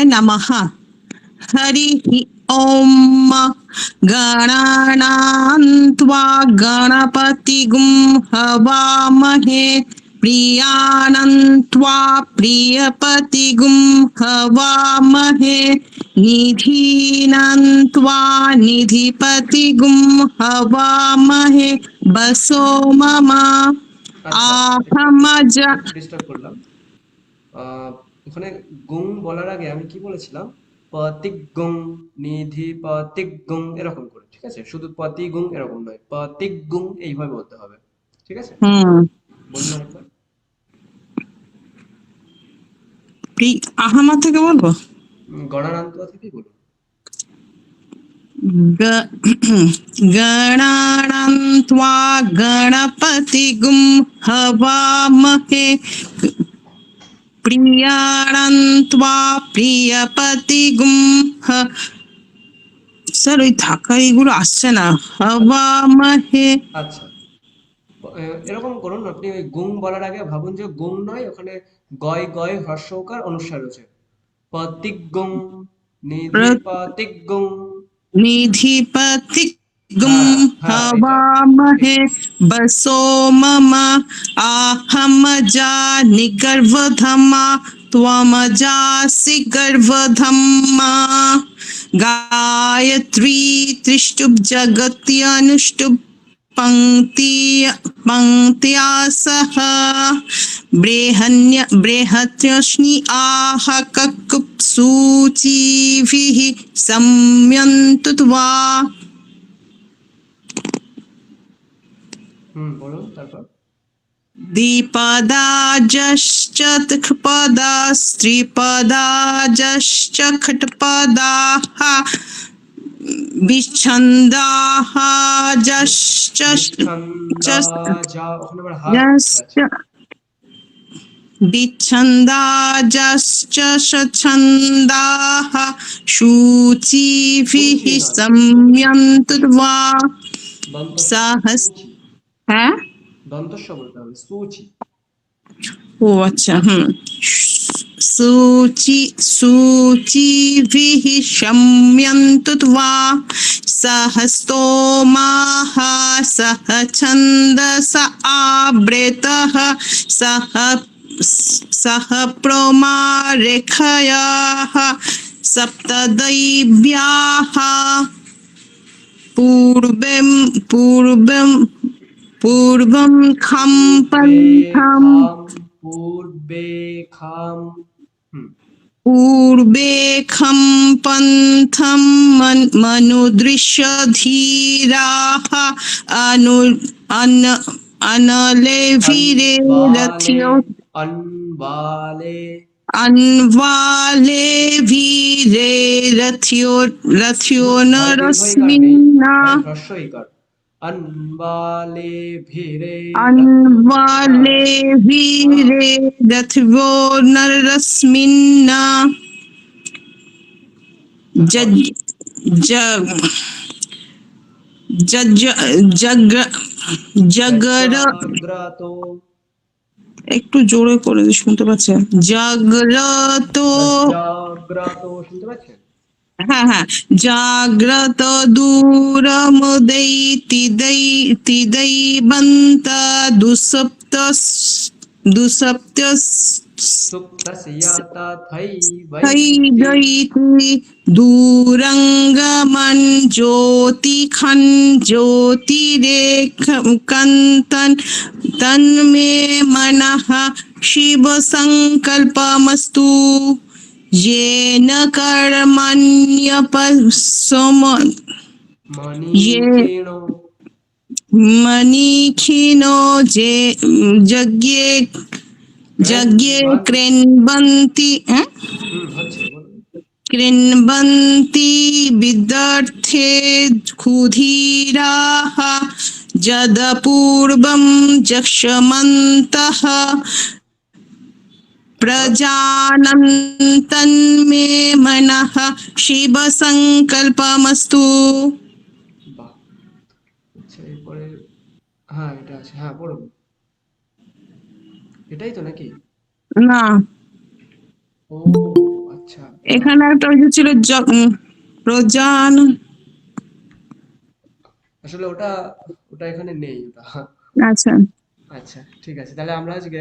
नमः। हरिः ॐ। गणानां त्वा गणपतिगुं हवामहे प्रियाणं त्वा प्रियपतिगुं हवामहे निधीनां त्वा निधिपतिगुं हवामहे बसो मम আচ্ছা, आहमज। একটু ডিস্টার্ব করলাম। আহ, ওখানে গুং বলার আগে আমি কি বলেছিলাম? পতিগুং, নিধি পতিগুং, এরকম করে, ঠিক আছে? শুধু পতিগুং এরকম নয়, পতিগুং এইভাবে বলতে হবে, ঠিক আছে? হুম। বলুন আরেকবার। আহামা থেকে বলবো। গণানান্তরা থেকেই বলুন। ग- गणानां त्वा गणपतिगुं हवामहे प्रियाणां त्वा प्रियपतिगुं স্যার ওই ধাক্কা এগুলো আসছে না। হবামহে। আচ্ছা, এরকম করুন, আপনি ওই গুং বলার আগে ভাবুন যে গুং নয়, ওখানে গয় গয় হ্রস্বকার অনুস্বার রয়েছে। পতিগুং, নিধি পতিগুং। निधिपति गुं হ্যাঁ হ্যাঁ, এইটা ঠিক। हवामहे बसो मम आहमजा निगर्वधमा त्वमजासि गर्वधम्मा गायत्री त्रिष्टुप् जगत्यनुष्टुप् पंक्ति पंक्त्या सह बृहत्यश्नि आह ककुप् सूचिभिः सम्यन्तु त्वा। বলুন তারপর। द्विपदाजश्च त्रिपदास्त्रिपदाजश्च खट्पदाः विच्छन्दाः जश्च বিচ্ছন্দা, যা ওখানে আবার হা লেখা আছে। जश्च विच्छन्दाजश्च स्वच्छन्दाः शुचिभिः সূচি নয়, সূচি। सम्यन्तु त्वा। দন্তস্ব, सहस। সূচি। হ্যাঁ। দন্তস্ব বলতে হবে, সূচি। ও আচ্ছা, হুম। सूचिभिः शम्यन्तु त्वा। सहस्तोमाः सह छन्दस आवृतः सह सह प्रोमारेखयाः सप्तदैव्याः पूर्वं पूर्वं पूर्वं खं পূর্বে पन्थम् খাম, পূর্বে খাম। হুম। पूर्वे खं पन्थं मनुदृश्य धीराः अनु अन अनबाले, अनलेभिरेरथ्यो अनबाले। अन्वाले वीरेरथ्यो रथ्यो শুধু ধয় দীর্ঘইকার নেই, नरस्मिन्ना ধয় হ্রস্বইকার। अनबाले ভিরে। হ্যাঁ अन्वाले হ্যাঁ। वीरेरथ्यो नरस्मिन्ना তারপর जज जग जग जग जगर জাগ্রত। একটু জোরে করে শুনতে পাচ্ছেন? জাগ্রত। জাগ্রত শুনতে পাচ্ছেন? হ্যাঁ হ্যাঁ। জাগ্রত দূরমুদৈতি দৈবন্ত দুসপ্ত দুসপ্ত সুপ্তস্য তথৈবৈতি। हैदयिति दूरंगमन ज्योतिखं ज्योतिरेकं तन्मे मनः शिव संकल्पमस्तु येन कर्मण्यपस्सम ये মণিক্ষীণ। मनीखिनो जे यज्ञे यज्ञे ক্রেনবন্তি। कृण्वन्ति হচ্ছে, বলুন। कृण्वन्ति विदर्थे क्षुधिराः यदपूर्वं जक्ष्मन्तः তারপর प्रजानन्तन्मे मनः शिवसङ्कल्पमस्तु। বাহ। আচ্ছা, এরপরে হ্যাঁ এটা আছে, হ্যাঁ পড়ুন। এটাই তো নাকি? না। ও আচ্ছা। এখানে একটা ওই যে ছিল প্রজান। আসলে ওটা ওটা এখানে নেই ওটা। আচ্ছা। আচ্ছা, ঠিক আছে, তাহলে আমরা আজকে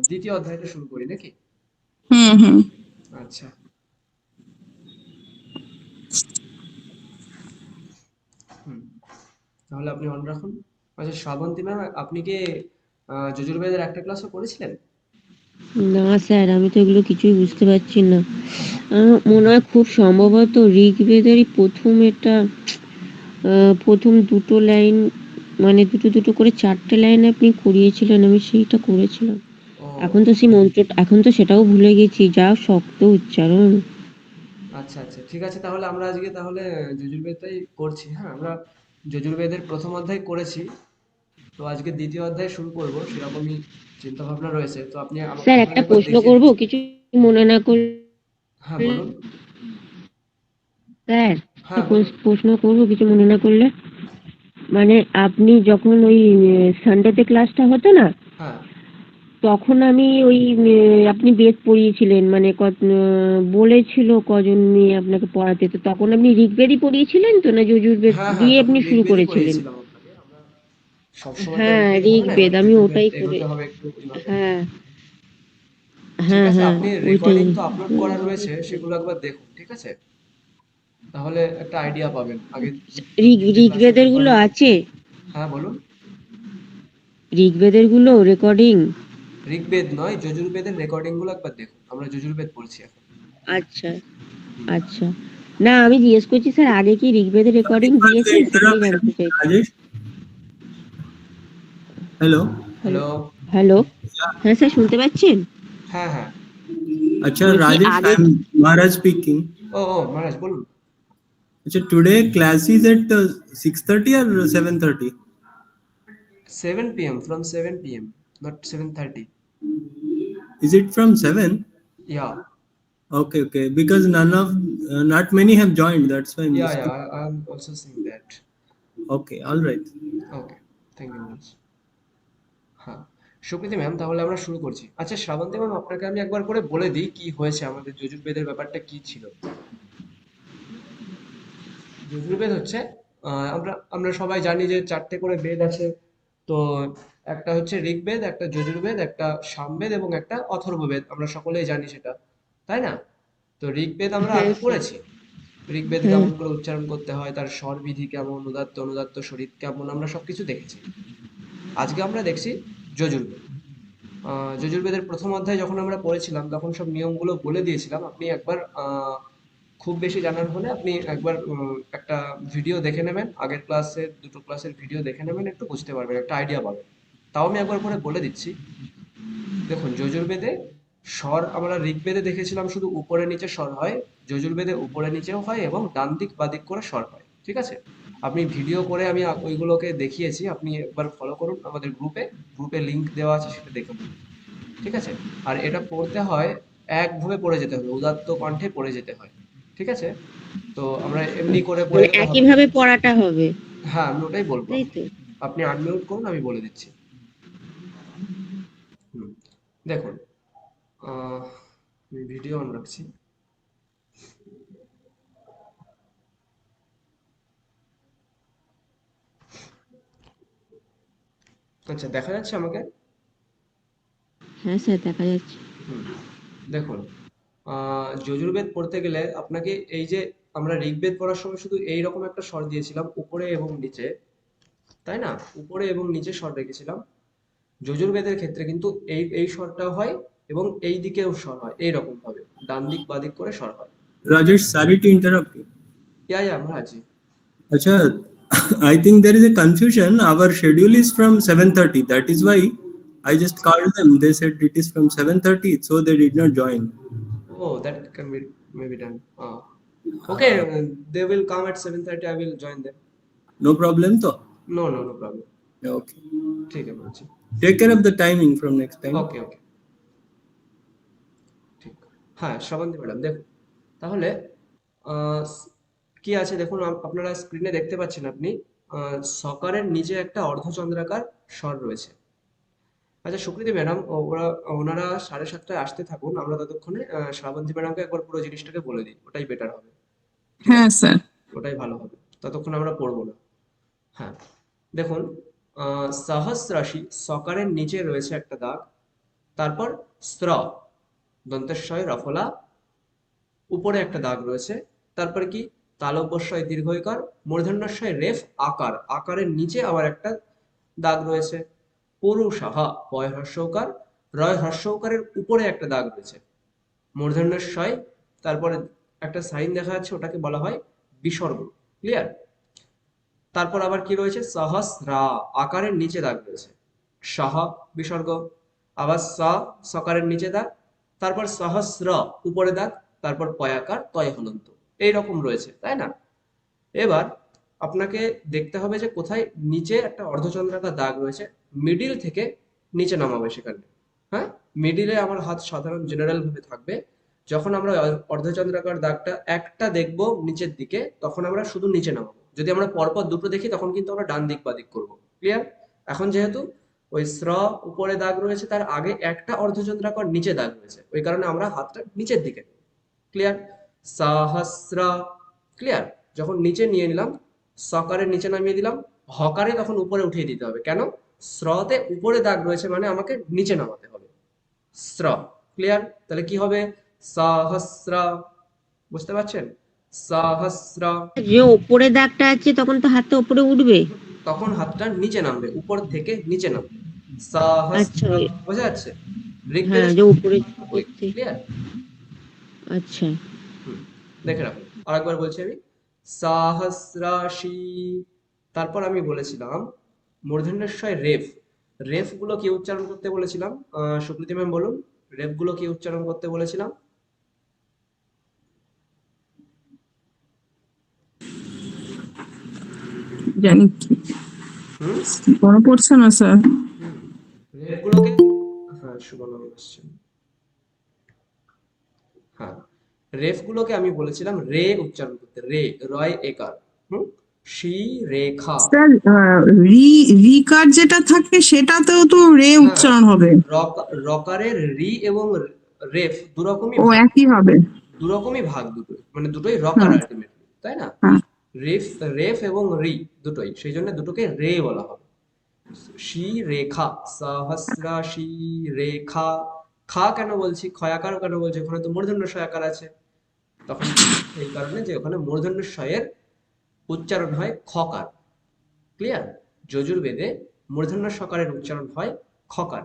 দ্বিতীয় অধ্যায়টা শুরু করি নাকি? হুম হুম। আচ্ছা। হুম, তাহলে আপনি অন রাখুন। আচ্ছা শ্রাবন্তী ম্যাম, আপনি কি যজুর্বেদের একটা ক্লাসও করেছিলেন? না স্যার, আমি তো এগুলো কিছুই বুঝতে পারছি না। মনে হয় খুব সম্ভবত ঋগ্বেদেরই প্রথম এটা, প্রথম দুটো লাইন, মানে দুটো দুটো করে 4টে লাইন আপনি করিয়েছিলেন, আমি সেইটা করেছিলাম। ও এখন তো সেই মন্ত্রটা, এখন তো সেটাও ভুলে গেছি, যা শক্ত উচ্চারণ। আচ্ছা আচ্ছা, ঠিক আছে, তাহলে আমরা আজকে তাহলে যজুর্বেদটাই করছি। হ্যাঁ, আমরা যজুর্বেদের প্রথম অধ্যায় করেছি, তো আজকে দ্বিতীয় অধ্যায় শুরু করব সেরকমই চিন্তা ভাবনা রয়েছে। তো আপনি স্যার, আপনাকে একটা একবার প্রশ্ন দেখিয়ে করব, দিচ্ছি। কিছু মনে না করলে? হ্যাঁ বলুন। স্যার, একটা হ্যাঁ বলুন। প্রশ্ন করব, কিছু মনে না করলে? মানে আপনি যখন ওই সানডেতে ক্লাসটা হতো না, হ্যাঁ তখন আমি ওই আপনি বেদ পড়িয়েছিলেন, মানে বলেছিল কজন মেয়ে আপনাকে পড়াতে, তো তখন আপনি ঋগ্বেদই পড়িয়েছিলেন তো, না যজুর্বেদ হ্যাঁ হ্যাঁ, দিয়ে তখন আপনি শুরু ঋগ্বেদই করেছিলেন? পড়িয়েছিলাম আপনাকে আমরা। সবসময় তো হ্যাঁ, ঋগ্বেদ হবে না, ঋগ্বেদ, এবার আমি যজুর্বেদ ওটাই করে। এগোতে হবে একটু ওইভাবে। হ্যাঁ ঠিক হ্যাঁ আছে, হ্যাঁ, আপনি ওইটাই। রেকর্ডিং তো আপলোড করা রয়েছে, সেগুলো একবার দেখুন, ঠিক আছে? তাহলে একটা আইডিয়া পাবেন আগে যে ক্লাসের ঋগ্বেদের গুলো রেকর্ডিং। আছে? হ্যাঁ বলুন। ঋগ্বেদের গুলো রেকর্ডিং? ঋগ্বেদ নয়, যজুর্বেদের রেকর্ডিং গুলো একবার দেখুন, আমরা যজুর্বেদ পড়ছি এখন। আচ্ছা হুম। আচ্ছা। না, আমি জিজ্ঞেস করছি স্যার, আগে কি ঋগ্বেদের Sorry রেকর্ডিং for the দিয়েছে, সেটাই জানতে interruption, চাইছি। Rajesh. Hello. Hello? Hello. Hello? হ্যাঁ স্যার, শুনতে পাচ্ছেন? হ্যাঁ হ্যাঁ। Acha, বলছি Rajesh, আগে। I'm Maharaj speaking. ও ও মহারাজ বলুন। Acha, today class is at 6:30 or 7:30? 7 p.m., from 7 p.m., not 7:30. Is it from 7? Yeah. Okay, okay. Because not many have joined. That's why I'm Yeah, just. yeah, I'm also seeing that. Okay, all right. Okay, thank you much. হ্যাঁ, Supriti ma'am, তাহলে আমরা শুরু করছি। আচ্ছা Srabanti ma'am, আপনাকে আমি একবার করে বলে দিই কি হয়েছে, আমাদের যজুর্বেদের ব্যাপারটা কি ছিল। যজুর্বেদ হচ্ছে, আমরা আমরা সবাই জানি যে 4টে করে বেদ আছে। তো একটা হচ্ছে ঋগ্বেদ, একটা যজুর্বেদ, একটা সামবেদ এবং একটা অথর্ববেদ, আমরা সকলেই জানি সেটা, তাই না? তো ঋগ্বেদ আমরা হ্যাঁ আগে স্যার। পড়েছি। ঋগ্বেদ হ্যাঁ। কেমন করে উচ্চারণ করতে হয়, তার স্বর বিধি কেমন, উদাত্ত অনুদাত্ত স্বরিত কেমন, আমরা সবকিছু দেখেছি। আজকে আমরা দেখছি যজুর্বেদ। যজুর্বেদের প্রথম অধ্যায় যখন আমরা পড়েছিলাম তখন সব নিয়মগুলো বলে দিয়েছিলাম। আপনি একবার খুব বেশি জানার হলে আপনি একবার একটা ভিডিও দেখে নেবেন, আগের ক্লাসের দুটো ক্লাসের ভিডিও দেখে নেবেন, একটু বুঝতে পারবেন, একটা আইডিয়া পাবেন। তাও আমি একবার করে বলে দিচ্ছি। দেখুন, যজুর্বেদে স্বর আমরা ঋগ্বেদে দেখেছিলাম শুধু উপরে নিচে স্বর হয়, যজুর্বেদে উপরে নিচেও হয় এবং ডান দিক বাঁ দিক করে স্বর হয়, ঠিক আছে? আপনি ভিডিও করে আমি ওইগুলোকে দেখিয়েছি, আপনি একবার ফলো করুন আমাদের গ্রুপে, গ্রুপে লিংক দেওয়া আছে, সেটা দেখুন, ঠিক আছে? আর এটা পড়তে হয়, একভাবে পড়ে যেতে হবে, উদাত্ত কণ্ঠে পড়ে যেতে হয়, ঠিক আছে? তো আমরা এমনি করে পড়ে মানে গেলে হবে না। একইভাবে পড়াটা হবে, হ্যাঁ, আমি ওটাই বলবো। তাই আপনি তো? আপনি আনমিউট করুন, আমি বলে দিচ্ছি। হুম, দেখুন, আমি ভিডিও অন রাখছি। আচ্ছা, দেখা যাচ্ছে আমাকে? হ্যাঁ স্যার, দেখা যাচ্ছে। হুম, দেখুন, যজুর্বেদ পড়তে গেলে আপনাকে এই যে, আমরা ঋগ্বেদ পড়ার সময় শুধু এইরকম একটা স্বর দিয়েছিলাম উপরে এবং নিচে, তাই না? উপরে এবং নিচে স্বর রেখেছিলাম। যজুর্বেদের ক্ষেত্রে কিন্তু এই এই স্বরটা হয় এবং এই দিকেও স্বর হয়, এইরকম ভাবে ডান দিক বাঁ দিক করে স্বর হয়। Rajesh, sorry to interrupt you. Yeah yeah Maharaj. Acha, I think there is a confusion. Our schedule is from 7:30. That is why I just called them. They said it is from 7:30, so they did not join. Oh, that can be maybe done. Okay, they will come at 7:30, I will join them. No problem, though. No, no, no problem. Okay. ঠিক আছে বলছি। Take care of the timing from next time. ওকে ওকে, ঠিক। হ্যাঁ Srabanti madam, দেখুন তাহলে আহ, কি আছে দেখুন, আপনারা স্ক্রিনে দেখতে পাচ্ছেন, আপনি সকারের নিচে একটা অর্ধচন্দ্রাকার স্বর রয়েছে। আচ্ছা সুকৃতি ম্যাডাম, ওনারা 7:30টায় আসতে থাকুন, আমরা ততক্ষণে শ্রাবন্তী ম্যাডামকে একবার পুরো জিনিসটাকে বলে দিই, ওটাই বেটার হবে। ঠিক হ্যাঁ আছে, স্যার। ওটাই ভালো হবে, ততক্ষণ আমরা পড়বো না। হ্যাঁ, দেখুন, সহস্রাশি সকারের নিচে রয়েছে একটা দাগ, তারপর স্র দন্তেশ্বয় রফলা উপরে একটা দাগ রয়েছে, তারপরে কি তালব্যস্বয় দীর্ঘইকার মূর্ধন্যস্বয় রেফ আকার, আকারের নিচে আবার একটা দাগ রয়েছে। পুরুষাহ পয় হ্রস্বকার, রয় হ্রস্বকারের উপরে একটা দাগ রয়েছে মূর্ধন্যস্বয়, তারপরে একটা সাইন দেখা যাচ্ছে, ওটাকে বলা হয় বিসর্গ। ক্লিয়ার? তারপর আবার কি রয়েছে, সহস্রা আকারের নিচে দাগ রয়েছে, সহ বিসর্গ, আবার সকারের নিচে দাগ, তারপর সহস্র উপরে দাগ, তারপর পয়াকার তয় হলন্ত, এইরকম রয়েছে, তাই না? এবার আপনাকে দেখতে হবে যে কোথায় নিচে একটা অর্ধচন্দ্রাকার দাগ রয়েছে, মিডিল থেকে নিচে নামাবে সেখানে। হ্যাঁ, মিডিলে আমার হাত সাধারণ জেনারেল ভাবে থাকবে। যখন আমরা অর্ধচন্দ্রাকার দাগটা একটা দেখব নিচের দিকে, তখন আমরা শুধু নিচে নামাবো। যদি আমরা পরপর দুটো দেখি, তখন কিন্তু আমরা ডান দিক বা দিক করবো। ক্লিয়ার? এখন যেহেতু ওই স্র উপরে দাগ রয়েছে, তার আগে একটা অর্ধচন্দ্রাকার নিচে দাগ রয়েছে, ওই কারণে আমরা হাতটা নিচের দিকে। ক্লিয়ার? সহস্র। ক্লিয়ার? যখন নিচে নিয়ে নিলাম, সকারের নিচে নামিয়ে দিলাম, হকারে তখন উপরে উঠিয়ে দিতে হবে। কেন? স্রতে উপরে দাগ রয়েছে, মানে আমাকে নিচে নামাতে হবে। স্র। ক্লিয়ার? তাহলে কি হবে, সহস্র। বুঝতে পারছেন? সহস্র। যে ওপরে দাগটা আছে তখন তো হাতটা উপরে উঠবে। তখন হাতটা নিচে নামবে, উপর থেকে নিচে নামবে। আচ্ছা, সহস্র। বোঝা যাচ্ছে? হ্যাঁ, ঋগ্বেদের যে উপরে করতে। ক্লিয়ার? আচ্ছা, হুম, দেখে রাখুন। আরেকবার বলছি আমি, সহস্রাশি। তারপর আমি বলেছিলাম মূর্ধন্যস্বয় রেফ, রেফ গুলো কি উচ্চারণ করতে বলেছিলাম? সুপ্রীতি ম্যাম বলুন, রেফ গুলো কি উচ্চারণ করতে বলেছিলাম? জানি কি, হুম মনে পড়ছে না স্যার। হুম রেফ গুলোকে, হ্যাঁ শুভনম আসছেন। হ্যাঁ, রেফ গুলোকে আমি বলেছিলাম রে উচ্চারণ করতে, রে, রয় একার। হুম, শি রেখা। স্যার রিকার যেটা থাকে সেটাতেও তো রে হ্যাঁ, উচ্চারণ হবে। রকারের রি এবং রেফ দুরকমই ও ভাগ, একই হবে। দুরকমই ভাগ, দুটোই মানে দুটোই রকার হ্যাঁ আলটিমেটলি, তাই না? হ্যাঁ। রেফ, রেফ এবং রি দুটোই, সেই জন্য দুটোকে রে বলা হবে। শি রেখা, সহস্রাশি রেখা। খা কেন বলছি, ক্ষয়াকার কেন বলছি, ওখানে তো মূর্ধন্য ষয়াকার আছে, তখন এই কারণে যে ওখানে মূর্ধন্য ষয়ের উচ্চারণ হয় খকার। ক্লিয়ার? যজুর্বেদে মূর্ধন্য সকারের উচ্চারণ হয় খকার।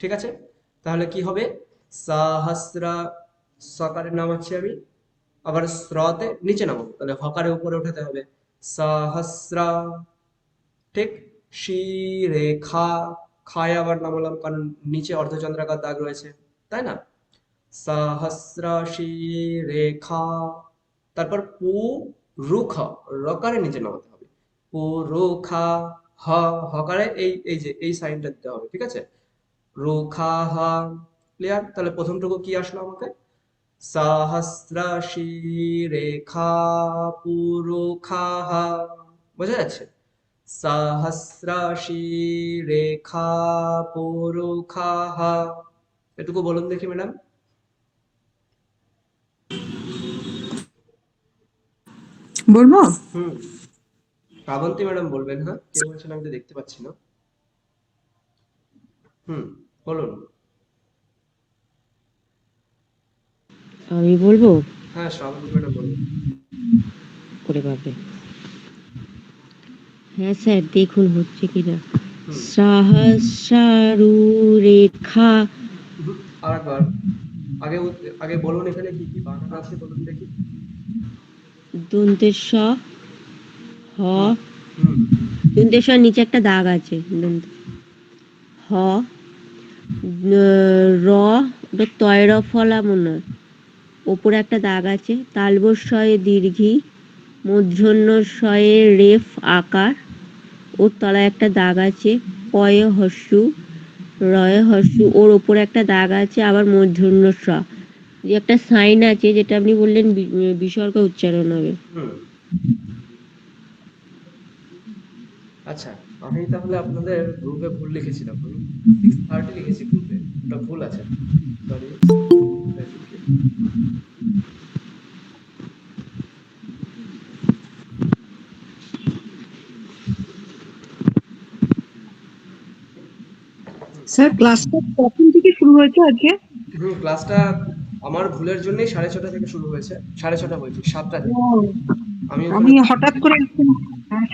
ঠিক আছে, তাহলে কি হবে, সহস্রা, সকারের নামাচ্ছি আমি, আবার স্রতে নিচে নামাবো, তাহলে হকারে উপরে উঠাতে হবে, সহস্রা। ঠিক? শি রেখা, খায় আবার নামালাম, কারণ নিচে অর্ধচন্দ্রাকার দাগ রয়েছে, তাই না? সহস্রাশি রেখা। তারপর পু রুখ, রকারে নিচে নামাতে হবে, পু রুখা। হ, হকারে এই এই যে এই সাইনটা দিতে হবে। ঠিক আছে, রুখা হ। ক্লিয়ার? তাহলে প্রথমটুকু কি আসলো আমাকে, সহস্রাশি রেখা পুরুখাহ। বোঝা যাচ্ছে? সহস্রাশি রেখা পুরুখাহ। এটুকু বলুন দেখি ম্যাডাম। বলবো? হুম, শ্রাবন্তী ম্যাডাম বলবেন। হ্যাঁ, কে বলছেন আমি তো দেখতে পাচ্ছি না। হুম, বলুন। আমি বলবো। হ্যাঁ, শ্রাবন্তী ম্যাডাম বলুন। করে পাবে। হ্যাঁ স্যার, দেখুন হচ্ছে কিনা। হুম, সহস্রারু রেখা আরেকবার, আগে আগে বলুন এখানে কি কি বানান আছে বলুন দেখি। দন্তের স, হ, হুম হুম দন্তের স নিচে একটা দাগ আছে, হ, র, ওটা তয় র ফলা মনে হয়, ওপরে একটা দাগ আছে, তালবস্বয়ে দীর্ঘি, মূর্ধন্য স্বয়ে রেফ আকার, ওর তলায় একটা দাগ আছে, পয়ে হস্যু, রয়ে হস্যু, ওর ওপরে একটা দাগ আছে, আবার মূর্ধন্য স, যে একটা সাইন আছে যেটা আপনি বললেন বিসর্গ উচ্চারণ হবে। হুম। আচ্ছা, আমি তাহলে আপনাদের গ্রুপে ভুল লিখেছিলাম, 6:30 লিখেছি গ্রুপে, ওটা ভুল আছে, সরি। স্যার ক্লাসটা কখন থেকে শুরু হয়েছে আজকে? ক্লাসটা আমার ভুলের জন্যই 6:30 থেকে শুরু হয়েছে, 6:30 বলছি 7টা থেকে। আমি আমি হঠাৎ করে এখন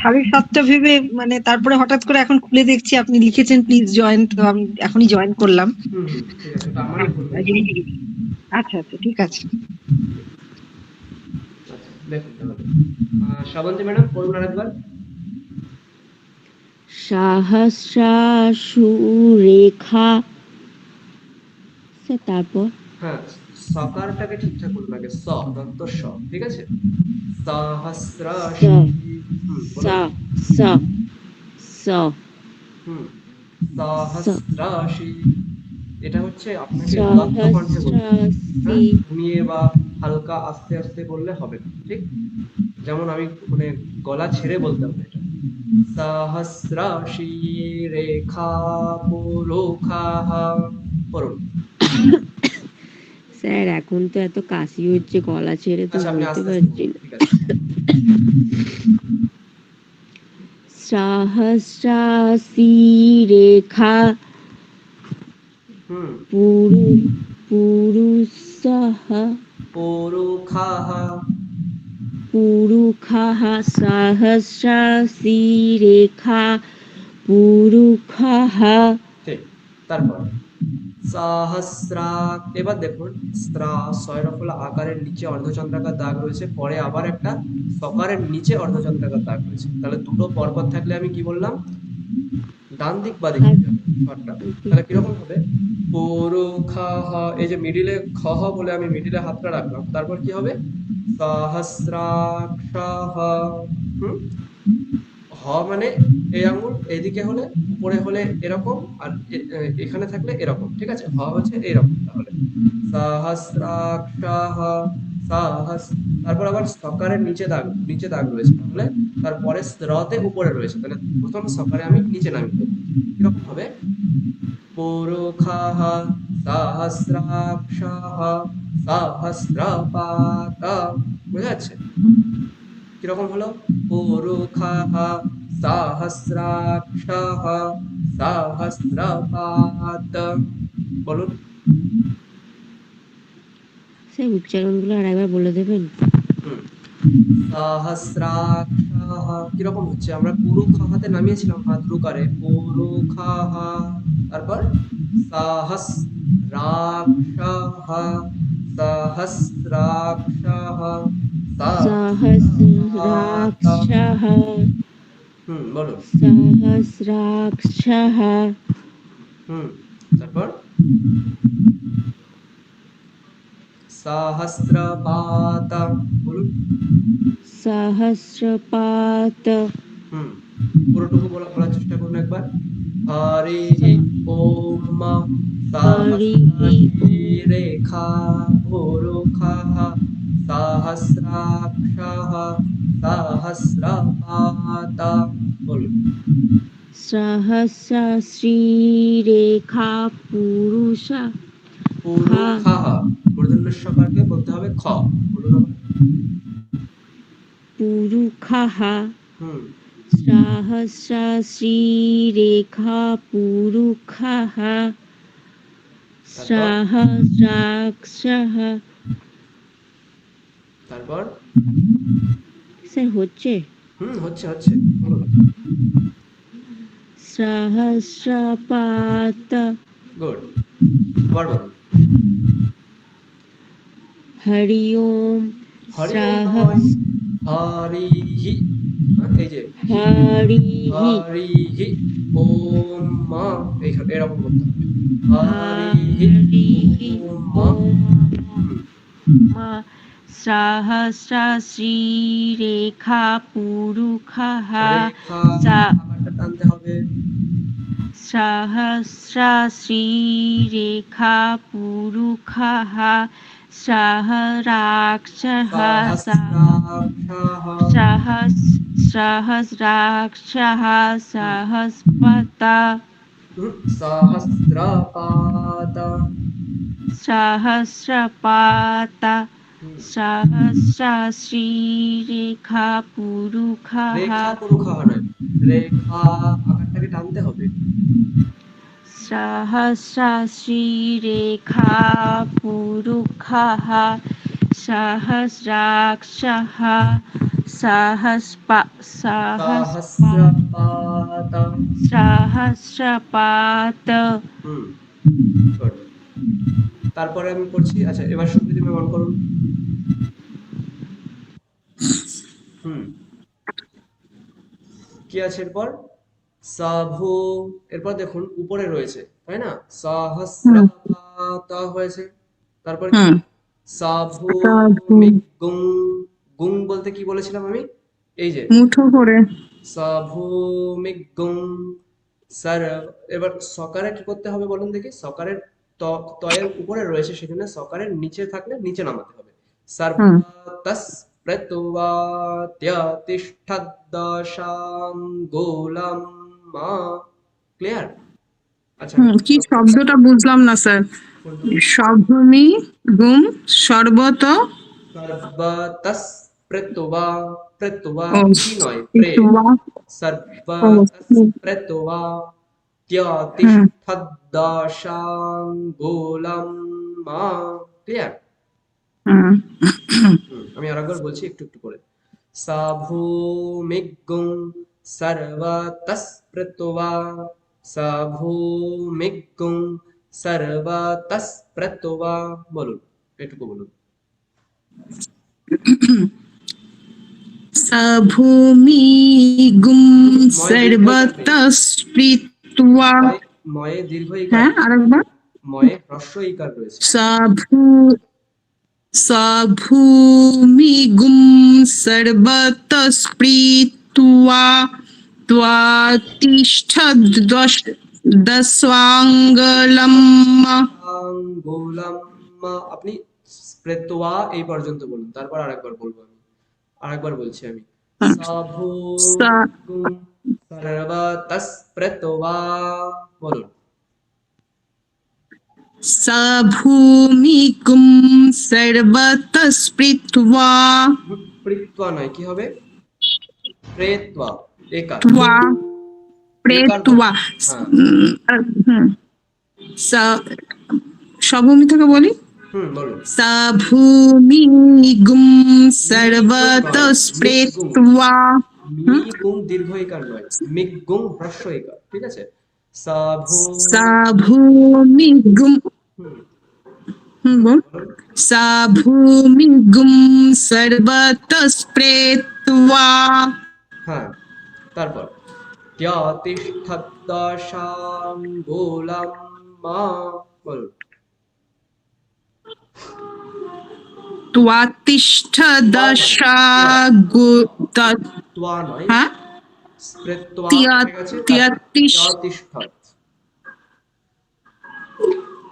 7:30 ভেবে মানে তারপরে হঠাৎ করে এখন খুলে দেখছি আপনি লিখেছেন প্লিজ জয়েন, তো আমি এখনই জয়েন করলাম। ঠিক আছে, ওটা আমারই ভুল হয়েছে। আচ্ছা আচ্ছা ঠিক আছে। আচ্ছা দেখুন তাহলে, শ্রাবন্তী ম্যাডাম পড়ুন আরেকবার। সহস্রাশু রেখা, স্যার তারপর হ্যাঁ, সকারটাকে ঠিকঠাক করুন আগে, স দন্ত স, ঠিক আছে। সহস্রাশি, সা বলুন। সা স সহস্রাশি, এটা হচ্ছে আপনাকে উদাত্ত কণ্ঠে বলতে হবে, হ্যাঁ? সহস্রাশি, ঘুমিয়ে বা হালকা আস্তে আস্তে বললে হবে না, ঠিক? যেমন আমি মানে গলা ছেড়ে বলতে হবে এটা। সহস্রাশি রেখা পুরুখাহ, পড়ুন। স্যার এখন তো এত কাশি হচ্ছে, গলা ছেড়ে তো আচ্ছা আপনি বলতে আস্তে আস্তে পারছি বলুন, না। ঠিক আছে। সহস্রাশি রেখা পুরু পুরুষः পুরুখাহ, পুরুষः সহস্রাশি রেখা পুরুষः। ঠিক। তারপর সহস্রাক, এবার দেখুন স্ত্রা ছয় রফলা আকারের নিচে অর্ধচন্দ্রাকার দাগ রয়েছে, পরে আবার একটা সকারের নিচে অর্ধচন্দ্রাকার দাগ রয়েছে, তাহলে দুটো পরপর থাকলে আমি কি বললাম, ডান দিক বা দিক হয়ে যাবে শর্টটা। তাহলে কিরকম হবে, পুরুখাহ, এই যে মিডিলে খহ বলে আমি মিডিলে হাতটা রাখলাম, তারপর কি হবে, সহস্রাক্ষাহ। হ মানে এই আঙ্গুল এদিকে হলে, উপরে হলে এরকম, আর এখানে থাকলে এরকম, ঠিক আছে। হ হচ্ছে এইরকম, তাহলে সহস্রাক্ষাহ, সাহস, তারপর আবার সকারের নিচে দাগ রয়েছে, তাহলে তারপরে স্রতে উপরে রয়েছে, তাহলে প্রথম সকারে আমি নিচে নামিয়ে দেবো, কিরকম হবে, পুরুখাহ সহস্রাক্ষাহ সহস্রপাত, বুঝা যাচ্ছে কিরকম হলো, পুরুখাহ সহস্রাক্ষাহ সহস্রপাত, বলুন। স্যার উচ্চারণগুলো আর একবার বলে দেবেন? সহস্রাক্ষাহ কিরকম হচ্ছে, আমরা পুরুখাহাতে নামিয়েছিলাম হাত রুকারে, পুরুখাহ, তারপর সহস্রাক্ষাহ সহস্রাক্ষাহ সহস্রাক্ষাः বলুন। সহস্রাক্ষাः তারপর সহস্রপাত, বলুন। সহস্রপাত, পুরোটুকু বলার চেষ্টা করুন একবার। হরি ওম হরি সহস্রাশি রেখা পুরুখাহ সহস্রাক্ষাহ সহস্রপাত, বলুন। সহস্রাশি রেখা পুরুষা পুরুখাহ, মূর্ধন্যস্বকারকে বলতে হবে খ, বলুন আবার। পুরুখাহ সহস্রাশি রেখা পুরুখাহ সহস্রাক্ষাः। তারপর স্যার হচ্ছে? হচ্ছে হচ্ছে, বলুন। সহস্রপাত, গুড, আবার বলুন। হরি ওম হরি ওম নয়, হরিহি, এই যে হরিহি হরিহি ওম মা, এইখানে এরকম করতে হবে, হরিহি হরিহি ওম মা। ওম সহস্রাশি রেখা পুরুখাহ রেখা আকারটা টানতে হবে, সহস্রাশি রেখা পুরুখাহ সহস্রাক্ষাः সহস্রাক্ষাহ সহস্রাক্ষः সহস্রপাতা সহস্রপাত। সহস্রপাতা হুম, সহস্রশ্রীরেখা পুরুষः রেখা পুরুষাহ নয়, রেখা আকারটাকে টানতে হবে। সহস্রশ্রীরেখা পুরুষः সহস্রাক্ষः সহস্রপাত। সহস্রপাত। হুম, গুড। তারপরে আমি পড়ছি, আচ্ছা এবার সুপ্রীতি ম্যাম অন করুন। হুম, কি আছে এরপর? সাভু, এরপর দেখুন উপরে রয়েছে তাই না, সহস্রপাত হয়েছে। তারপর কি? সাভু গুং। গুং বলতে কি বলেছিলাম আমি? এই যে মুঠো করে। সাভু গুং স্যার। এবার সকারে কি করতে হবে বলুন দেখি? সকারের তয়ের উপরে রয়েছে, সেজন্য সকারের নিচে থাকলে নিচে নামাতে হবে। সর্বতস প্রত্যতিষ্ঠদ্দশাঙ্গুলম মা। ক্লিয়ার? আচ্ছা আমি কি শব্দটা বুঝলাম না স্যার। সভূমি গুম সর্বত সর্বতস প্রত্যবা, প্রত্যবা ও কি নয়, প্রে। ইতুয়া ও সর্বতস প্রত্যবা হুম ত্যতিষ্ঠদ্দশাঙ্গুলম মা। ক্লিয়ার? হুম আমি আরেকবার বলছি একটু একটু করে। সাভূমিগুং সর্বতস প্রত্যবা, সাভূমিগুং সর্বতস প্রত্যবা। বলুন, এটুকু বলুন। সভূমি গুম ময় দীর্ঘ ইকার নেই, সর্বতস্পৃত্বা। ময়ে দীর্ঘ ইকার হ্যাঁ নেই, আরেকবার। ময়ে হ্রস্ব ইকার রয়েছে। সভূ সভূমি গুম সর্বতস্পৃত্বা ত্বতিষ্ঠদ্ দশাঙ্গুলম। আঙ্গুলাম। আপনি স্প্রেতোয়া এই পর্যন্ত বলুন, তারপর আরেকবার বলবো আমি। আরেকবার বলছি আমি। সাভূমিগুং সর্বতস প্রত্যবা। বলুন। সভূমিকুম সর্বতস্পৃত্বা পৃত্বা নয়, কি হবে? প্রেত্বা। একার, ত্বা একার প্রেত্বা। বলুন। হ্যাঁ, হুম সভূমি থেকে বলি। বলুন। সভূমিগুম মিগুং নয়, মিগুং। সর্বতস্পৃত্বা। মিগুং দীর্ঘ ইকার নয়, মিগুং হ্রস্ব ইকার, ঠিক আছে? সাভূমি। সভূমিগুম হুম, বল। বলুন। সভূমিগুম সর্বতস্পৃত্বা। হ্যাঁ, তারপর ত্যতিষ্ঠদ্দশাঙ্গুলম মা। বলুন। ত্বতিষ্ঠ ত্বা নয়, ত্বা নয়, হ্যাঁ স্প্রেত্বা হয়ে গেছে, তারপর ত্যতিষ্ঠৎ।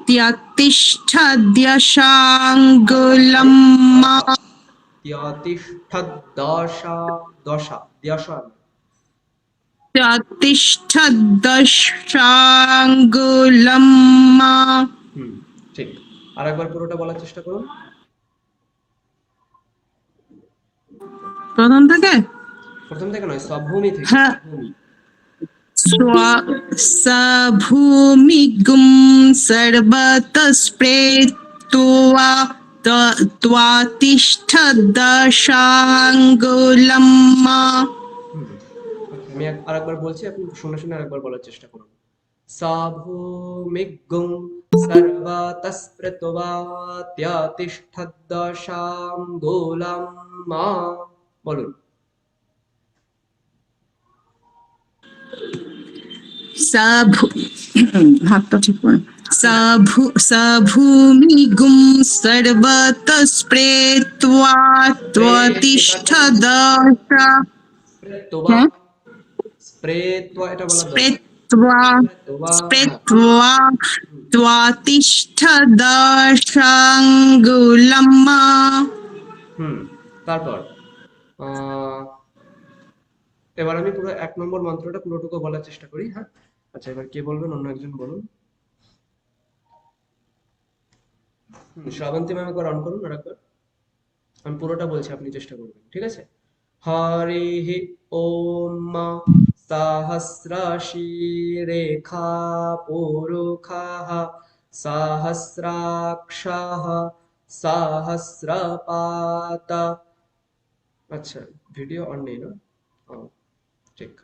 ত্যতিষ্ঠ দশা দশাঙ্গুলম নয়, মা। দশা। ত্যতিষ্ঠদ্দশা, দশা, দশা নয়। ত্যতিষ্ঠ দশাঙ্গুলম মা। হুম, ঠিক। আরেকবার পুরোটা বলার চেষ্টা করুন। প্রথম থেকে। প্রথম থেকে নয়, সভূমি থেকে, হ্যাঁ সভূমি। সভূমিগুম সর্বতস্পৃত্বা ত্বতিষ্ঠ দশাঙ্গুলম মা। হুম, আচ্ছা আমি আরেকবার বলছি, আপনি শুনে শুনে আরেকবার বলার চেষ্টা করুন। সাভূমিগুং সর্বতস্পৃত্বা ত্যতিষ্ঠদ্দশাঙ্গুলম মা। বলুন। হাতটা ঠিক করে। সভূমিগুম সর্বতস্পৃত্বা ত্বতিষ্ঠ দশা। স্প্রেত্বা, হ্যাঁ স্প্রেত্বা এটা বলার দরকার নেই। স্পৃত্বা স্প্রেত্বা, হ্যাঁ। স্পৃত্বা ত্বতিষ্ঠ দশাঙ্গুলম মা। হুম, তারপর আহ এবার আমি পুরো 1 নম্বর মন্ত্রটা পুরোটুকু বলার চেষ্টা করি, হ্যাঁ? আচ্ছা, এবার কে বলবেন? অন্য একজন বলুন। শ্রাবন্তী ম্যাম একবার অন করুন আরেকবার। আমি পুরোটা বলছি, আপনি চেষ্টা করবেন, ঠিক আছে? হরিः ওম সহস্রশীরেখা পুরুখাः সহস্রাক্ষাः সহস্রপাত। আচ্ছা, ভিডিও অন নেই না? ও, ঠিক।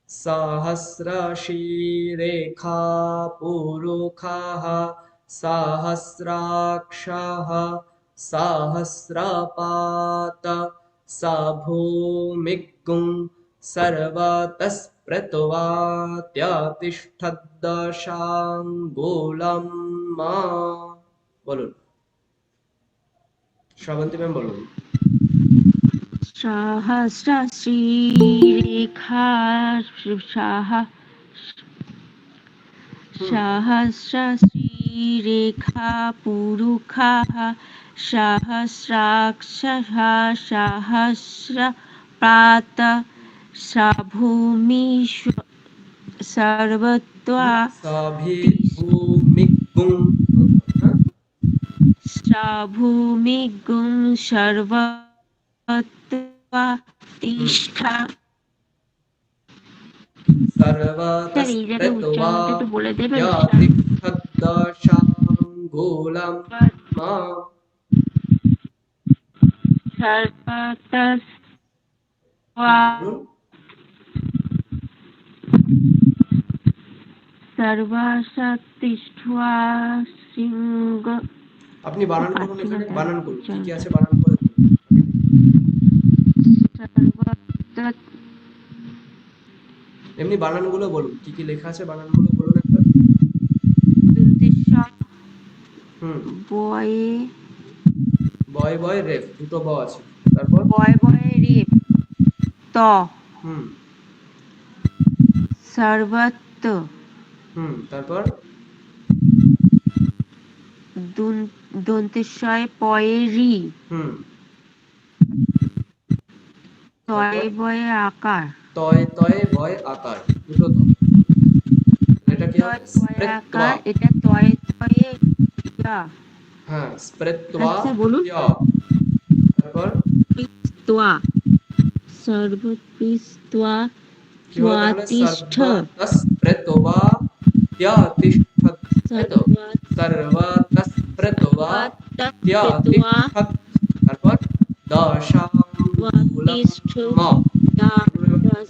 सहस्रशीरेखा पुरुखाः सहस्राक्षाः सहस्रपात स भूमिगुं सर्वतस्पृत्वात्यतिष्ठद्दशाङ्गुलं मा। বলুন, শ্রাবন্তী ম্যাম বলুন। সহস্রশীরেখা सहस्रशीरेखा पुरुखाः सहस्राक्षः सहस्रपात स भूमिः सर्वत्वा सभिभूमिगुं, হ্যাঁ? स भूमिगुं सर्वत्वा तिष्ठा। স্যার এই জায়গায় উচ্চারণটা একটু বলে দেবেন স্যার? সর্বতস্পৃত্বাত্যতিষ্ঠদ্দশাঙ্গুলম মা। বলুন। সর্বশক্তিষ্ঠা সিংহ। আপনি বানান করুন, পাচ্ছি না এখানে স্যার বানান করুন, কি কি উচ্চারণটা। আছে বানান করে বলুন। এমনি বানানগুলো বলুন, কি কি লেখা আছে বানানগুলো বলুন একবার। হুম, বয়ে বয় বয় রেফ, দুটো ব আছে। তারপর বয়ে বয়ে রেপ ত হুম সর্বত্র তারপর দন্তেশ্বয় পয়ে রি হুম তয়ে তারপর বয়ে আকার তয় তয় ভয় আকার, দুটো ত। এটা কি হবে? তয়ে স্প্রেত্বা। আকার, এটা তয়ে তয়ে ইয়া। হ্যাঁ, স্প্রেত্বা হ্যাঁ স্যার বলুন। য়। তারপর পিস্ত্বা সর্বপিস্ত্বা কি হলো তাহলে? স্বাতিষ্ঠ সর্বতস্প্রেতবা ত্যতিষ্ঠৎ, তাই তো? সর্বতস্প্রেতবা সর্বতস্পৃত্বা ত্যতিষ্ঠৎ। তারপর দশাঙ্গুলম স্বাতিষ্ঠ ম। দশাঙ্গলম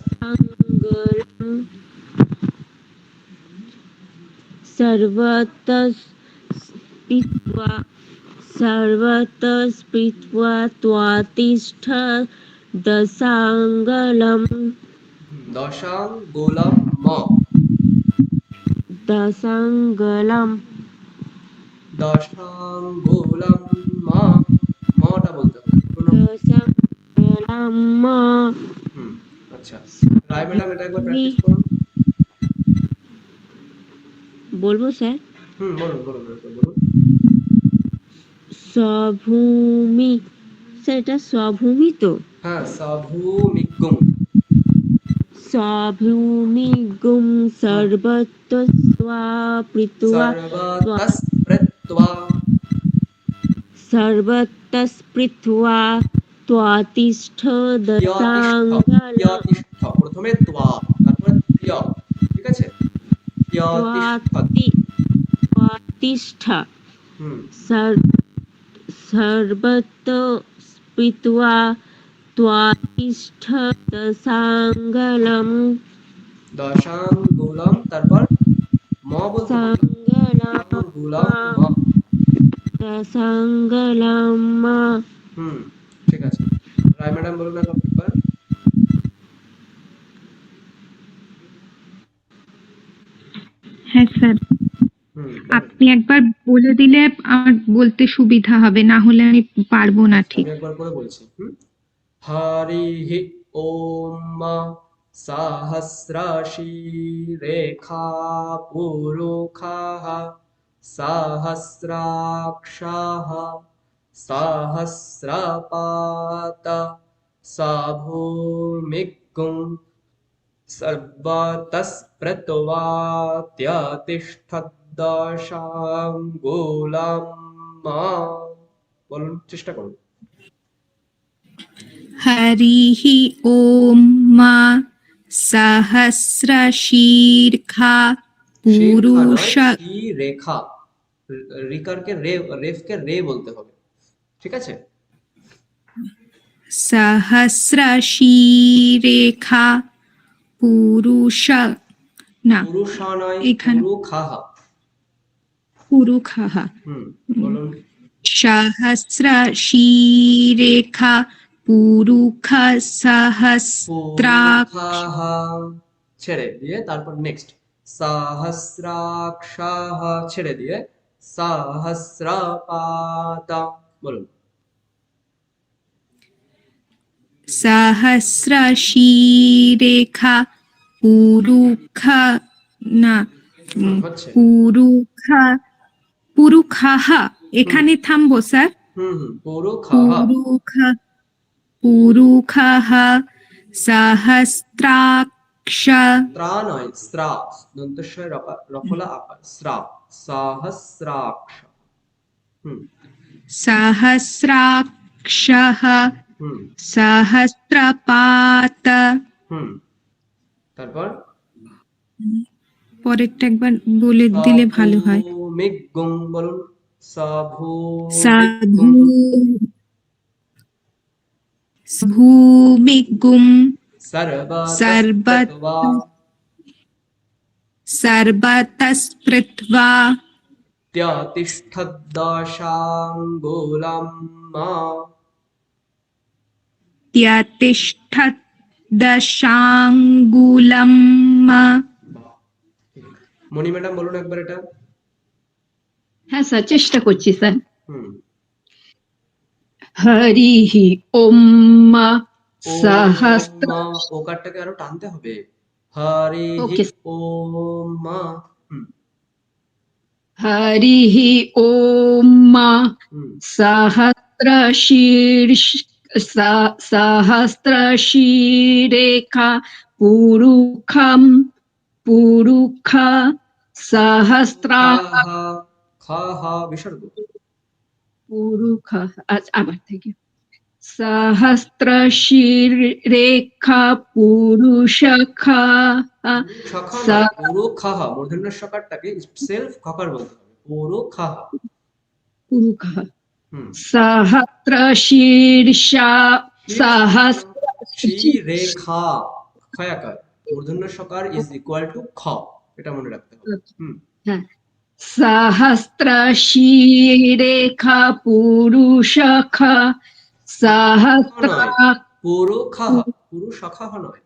সর্বতস্পৃত্বা সর্বতস্পৃত্বা ত্বতিষ্ঠ দশাঙ্গলম দশাঙ্গুলম ম। দশাঙ্গলম দশাঙ্গুলম ম। মটা বলতে হবে পুরো। দশাঙ্গলম আচ্ছা, রায় ম্যাডাম এটা একবার প্র্যাকটিস করুন। বলবো স্যার? বলুন বলুন একবার বলুন। স্বভূমি স্যার, এটা স্বভূমি তো? হ্যাঁ, সভূমিগুং। স্বভূমিগুং সর্বতস্পৃত্বা সর্বতস্প্রেত্বা সর্বতস্পৃত্বা ত্বতিষ্ঠ দশাঙ্গলম ত্যতিষ্ঠ। প্রথমে ত্বা, তারপরে ত্য, ঠিক আছে? ত্যতিষ্ঠৎ। ত্বতিষ্ঠ হুম সর্বতস্পৃত্বা ত্বতিষ্ঠ দশাঙ্গলম দশাঙ্গুলম। তারপর ম বলতে বললাম। দশাঙ্গুলম ম। দশাঙ্গলম ঠিক আছে। রায় ম্যাডাম বলুন একবার। হ্যাঁ স্যার, বলেন। আপনি একবার বলে দিলে আমার বলতে সুবিধা হবে, না হলে আমি পারবো না ঠিক। আমি একবার করে বলছি। হরিः ওম সহস্রশীরেখা পুরুখাः সহস্রাক্ষাः সহস্রপাত স ভূমিগুং सर्वतस्प्रत्वा त्यतिष्ठद्दशाङ्गुलं मा বলুন চেষ্টা করুন हरिः ॐ मा सहस्रशीर्षा শীর্ষা নয় পুরুষ শি রেখা রিকারকে রে রেফকে রে বলতে হবে ঠিক আছে सहस्रशीरेखा পুরুষ না পুরুষা নয় এখানে পুরুখাহ পুরুষাহ বলুন सहस्रशीरेखा পুরুষ সহস্রাক্ষ পুরুখাহ ছেড়ে দিয়ে তারপর নেক্সট সহস্রাক্ষাহ ছেড়ে দিয়ে সহস্রপাতা বলুন सहस्रशीरेखा পুরুষ না হচ্ছে পুরুষাহ এখানে থামবো স্যার পুরুখাহ পুরুষাহ সহস্রাক্ষ ত্রা নয় স্ত্রা দন্তস্বয় রফলা আকার স্রা সহস্রাক্ষ সহস্রাক্ষः সহস্রপাত তারপর পরেরটা একবার বলে দিলে ভালো হয় সাভূমিগ্গুং বলুন ভূমিগুম সর্বতস্পৃত্বা त्यतिष्ठद्दशाङ्गुलं मा त्यतिष्ठद्दशाङ्गुलं मा মণি ম্যাডাম বলুন একবার এটা হ্যাঁ স্যার চেষ্টা করছি স্যার হুম হরিঃ ওম মা সহস্র মা ওকারটাকে আরো টানতে হবে হরিহি ওকে ওম মা হরিঃ ওম মা সহস্রশীরেখা পুরুষম পুরুষ সহস্রা খা হা বিসর্গ পুরুষ আবার থেকে সহস্রশীরেখা পুরুষখা পুরুখাহ মূর্ধন্য সকারটাকে সেলফ খকার বলতে হবে পুরুখাহ পুরুষ সহস্রশীর্ষা রেখা ক্ষয়াকার মূর্ধন্য সকার ইজ ইকুয়াল টু খ এটা মনে রাখতে হবে হ্যাঁ সহস্রশীরেখা পুরুষখা সহস্র পুরুখাহ পুরুষখাহ নয়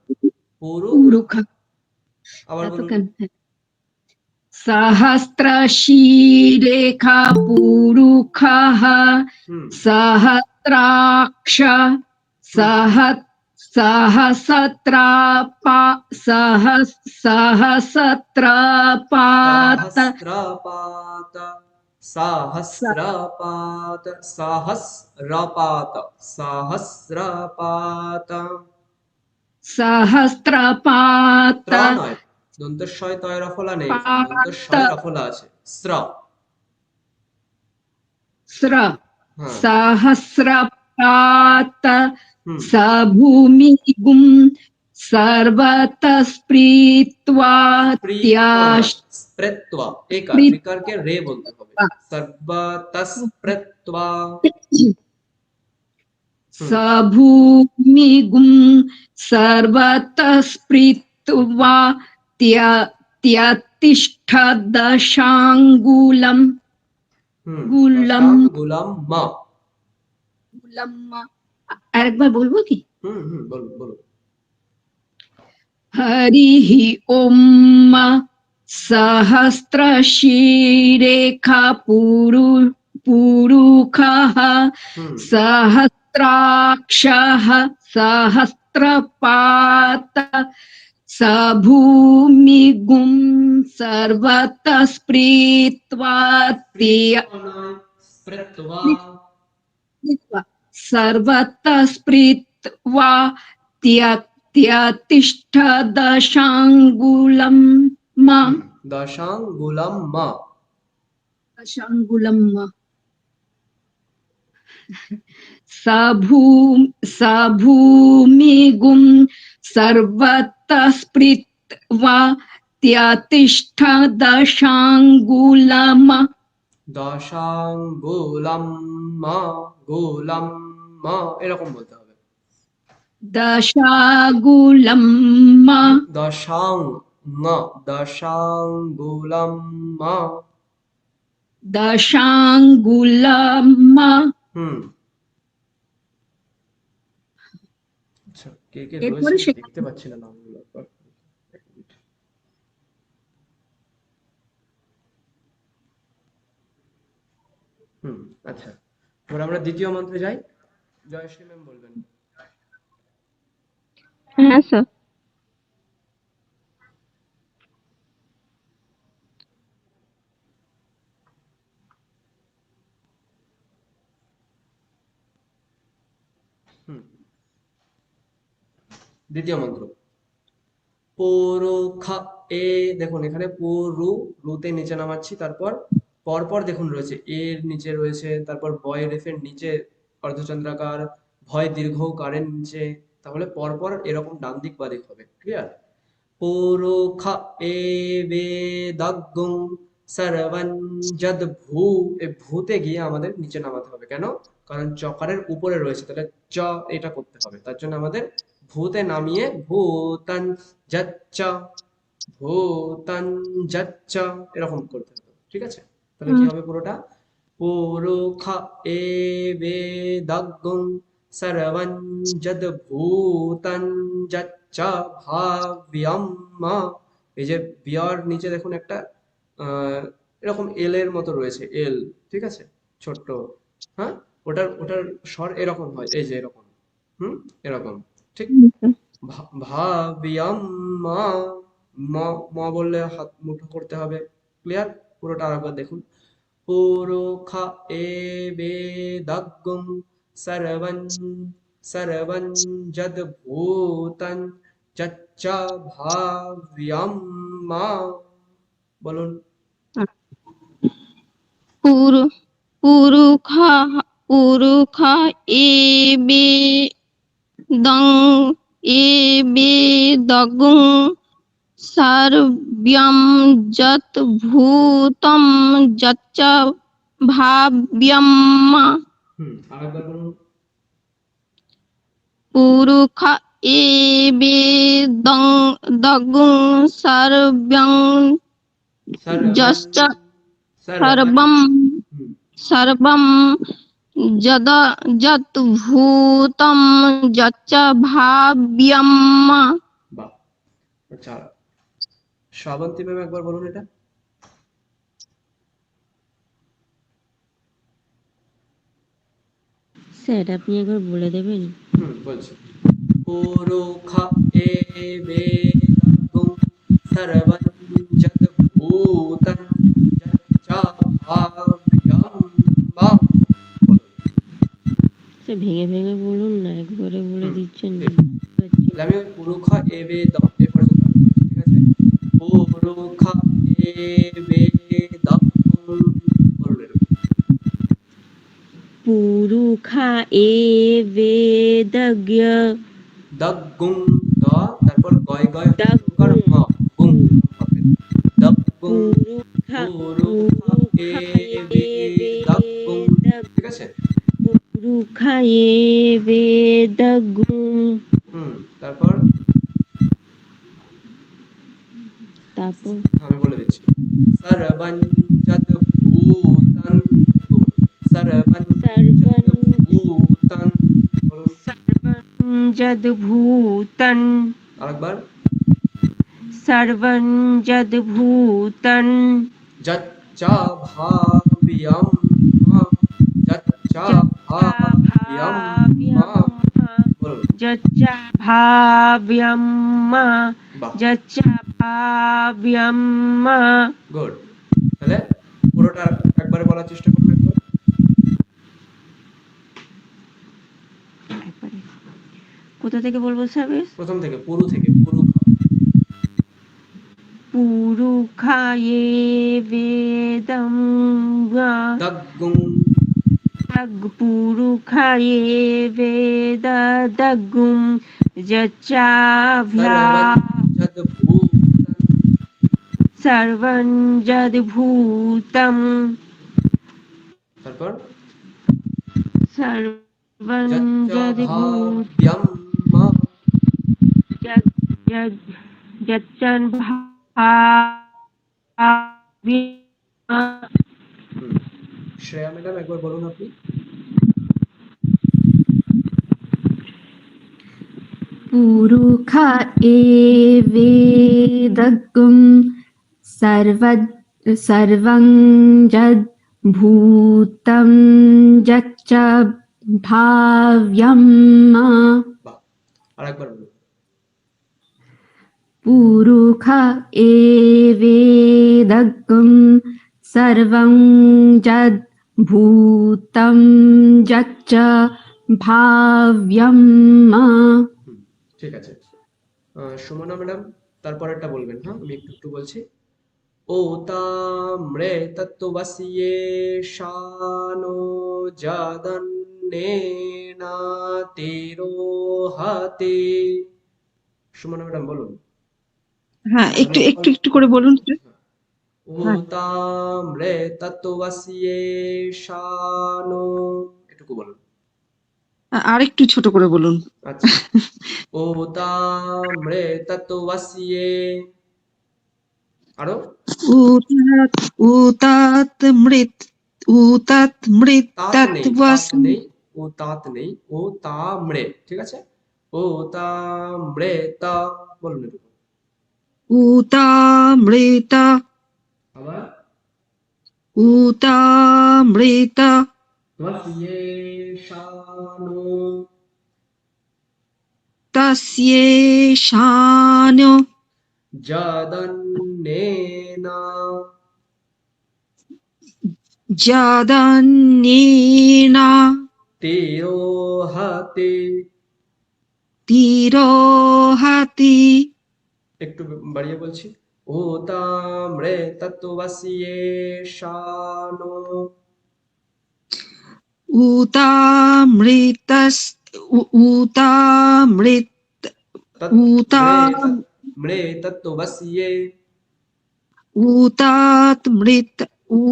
পুরুষ আবার বলুন সহস্রশীরেখা পুরুষः সহস্রাক্ষ সহস্রপাত সহস্রপাত সহস্রপাত নয় দন্তস্বয় তয় রফলা নেই দন্তস্বয় রফলা আছে সহস্রপাত সভূমিগুম সর্বতস্পৃত্বা স্প্রেত্বা একারকে রে বলতে হবে সর্বতস্প্রেত্বা সভূমিগুম সর্বতস্পৃত্বা त्यतिष्ठदशाङ्गुलं আরেকবার বলবো কি বলুন হরিঃ ওম সহস্রশীরেখা পুরুষः সহস্রাক্ষः সহস্রপাত সভূমিগুম সর্বতস্পৃত্বা সর্বতস্পৃত্বা त्यतिष्ठ दशाङ्गुलं मा দশাঙ্গুলাম মা। दशाङ्गुलं मा स भूमिगुं सर्वतः स्पृष्ट्वा त्यतिष्ठ दशाङ्गुलम् দশাঙ্গুলাম মা, গুলাম মা এরকম বলতে হবে। दशाङ्गुलं मा দশাং মা, দশাঙ্গুলাম মা। दशाङ्गुलं मा হুম। আচ্ছা, কে কে এরপরে রয়েছে সেখানে দেখতে পাচ্ছি না নামগুলো। এক মিনিট। হুম, আচ্ছা, এবার আমরা দ্বিতীয় মন্ত্রে যাই। জয়শ্রী ম্যাম বলবেন। হ্যাঁ স্যার। হুম, দ্বিতীয় মন্ত্র। পোরোখা এ, দেখুন এখানে পোরু, রুতে নিচে নামাচ্ছি, তারপর পরপর দেখুন রয়েছে এর নিচে রয়েছে, তারপর বয় রেফের নিচে অর্ধচন্দ্রাকার, ভয় দীর্ঘ কারের নিচে, তাহলে পরপর এরকম ডান দিক বাঁ দিক হবে। ক্লিয়ার? পোরোখা এ বেদাগ্গং সর্বং যদ ভূ, এই ভূতে গিয়ে আমাদের নিচে নামাতে হবে। কেন? কারণ চকারের উপরে রয়েছে, তাহলে চ এটা করতে হবে, তার জন্য আমাদের ভূতে নামিয়ে ভূতান যাচ্ছ, ভূতান যাচ্ছ এরকম করতে হবে। ঠিক আছে? তাহলে কি হবে পুরোটা? পুরুখা এ বেদাগ্গং সর্বং যদ ভূতান যাচ্ছ ভাব্যম মা। এই যে বিয়ার নিচে দেখুন একটা এরকম এল এর মতো রয়েছে, এল, ঠিক আছে, ছোট্ট, হ্যাঁ, ওটার স্বর এরকম হয়, এই যে এরকম, এরকম, ঠিক। ভাবিয়াম মা, মা বললে হাত মুঠো করতে হবে। ক্লিয়ার? পুরোটা আরেকবার দেখুন। পুরোখা এ বেদাগ্গং সর্বং সর্বং যদ ভূতং যচ্চ ভাব্যম মা। বলুন। পুরু পুরুখা পুরুখা এবে দং এবে দগুং সর্ব্যম যত ভূতম যচ্চ ভাব্যম আরেকবার বলুন। পুরুখা এবে দগুং সর্ব্যং যচ্চ সর্বম সর্বম যত ভূতম যচ্চ ভাব্যম। বাহ, আচ্ছা, শ্রাবন্তী ম্যাম একবার বলুন এটা। স্যার আপনি একবার বলে দেবেন? বলছি। পুরুখা এ বেদাগ্গং সর্বং যদ ভূতং যচ্চ ভাব্যম মা। স্যার ভেঙে ভেঙে বলুন না, একবারে বলে দিচ্ছেন না। তাহলে আমি পুরুখা এ বেদম এ পর্যন্ত আনবো, ঠিক আছে? পুরুখা এ বেদাগ্গং, বলুন এরকম। পুরুখা এ বেদজ্ঞ দগ্গুং, দ, তারপর গয় গয় দগ্গুং, ম, গুং হবে। দগ্গুং পুরুখা পুরুখা এ বেদগ্গুং, ঠিক আছে? পুরুখা এ বেদজ্ঞং, তারপর তারপর আমি বলে দিচ্ছি। সর্বং যদ ভূতং, সর্বং যদ ভূতং, বলুন সর্বং যদ ভূতং, আরেকবার। সর্বং যদ ভূতং যচ্চ ভাব্যম মা, যচ্চ ভাব্যম মা, বলুন। যচ্চ ভাব্যম মা, বাহ, যচ্চ ভাব্যম মা। গুড। তাহলে পুরোটা একবারে বলার চেষ্টা করুন একবার। কোথা থেকে বলবো স্যার বেশ? প্রথম থেকে, পুরু থেকে, পুরুখ। পুরুখায়ে বেদম দগ্গুং পুরুখায়ে বেদ দগ্গুম যচ্চাভ্যা সর্বং যদ্ভূতং। সর্বং যদ্ভূতম তারপর সর্বং যদ্ভূত যচ্চাভাব্যম যচ্চন শ্রেয়া ম্যাডাম একবার বলুন আপনি। पुरुख एवेदगुं सर्वं यद्भूतं यच्च भाव्यम् বাহ, আর একবার বলুন। पुरुख एवेदगुं सर्वं यद्भूतं यच्च भाव्यम् ঠিক আছে। সুমনা ম্যাডাম তারপরেরটা বলবেন, হ্যাঁ আমি একটু একটু বলছি। ও তাম্রে তত্ত্বস্যে শানো যাদন্নেনা তিরোহতে। সুমনা ম্যাডাম বলুন। হ্যাঁ, একটু একটু একটু করে বলুন sir। ও হ্যাঁ। তাম্রে তত্ত্বস্যে শানো, এটুকু বলুন। আর একটু ছোট করে বলুন। আচ্ছা। ও তাম্রে তত্ত্বস্যে, আরো উতাত উতাত মৃত উতাত মৃত তাত নেই, তাত তত্ত্বস্মি নেই, ও তাত নেই, ও তাম্রে, ঠিক আছে। ও তাম্রে তা বলুন এটুকু। উতামৃত আবার উতামৃত ত্বস্যে শানো তস্যেষানো যাদন্নেনা যদন্যেনা তিরোহতে। তিরোহতি। একটু বাড়িয়ে বলছি। ও তাম্রে তত্ত্বস্যে শানো উতামৃতস উতামৃত উতাম মৃ তত্ত্বস্যে উতাতমৃত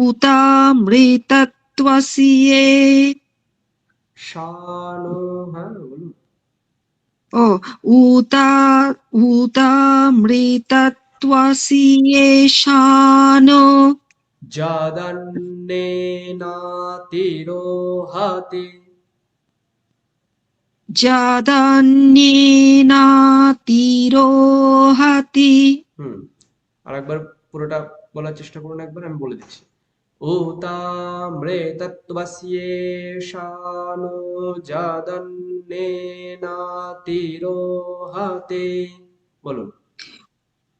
উতামৃতত্বস্যে শানো, হ্যাঁ বলুন। ও উতামৃতত্বস্যেষানো যাদন্নেনা তিরোহতে। যদন্যেনা তিরোহতি। আর একবার পুরোটা বলার চেষ্টা করুন, একবার আমি বলে দিচ্ছি। ও তাম্রে তত্ত্বস্যে শানো যাদন্নেনা তিরোহতে। বলুন।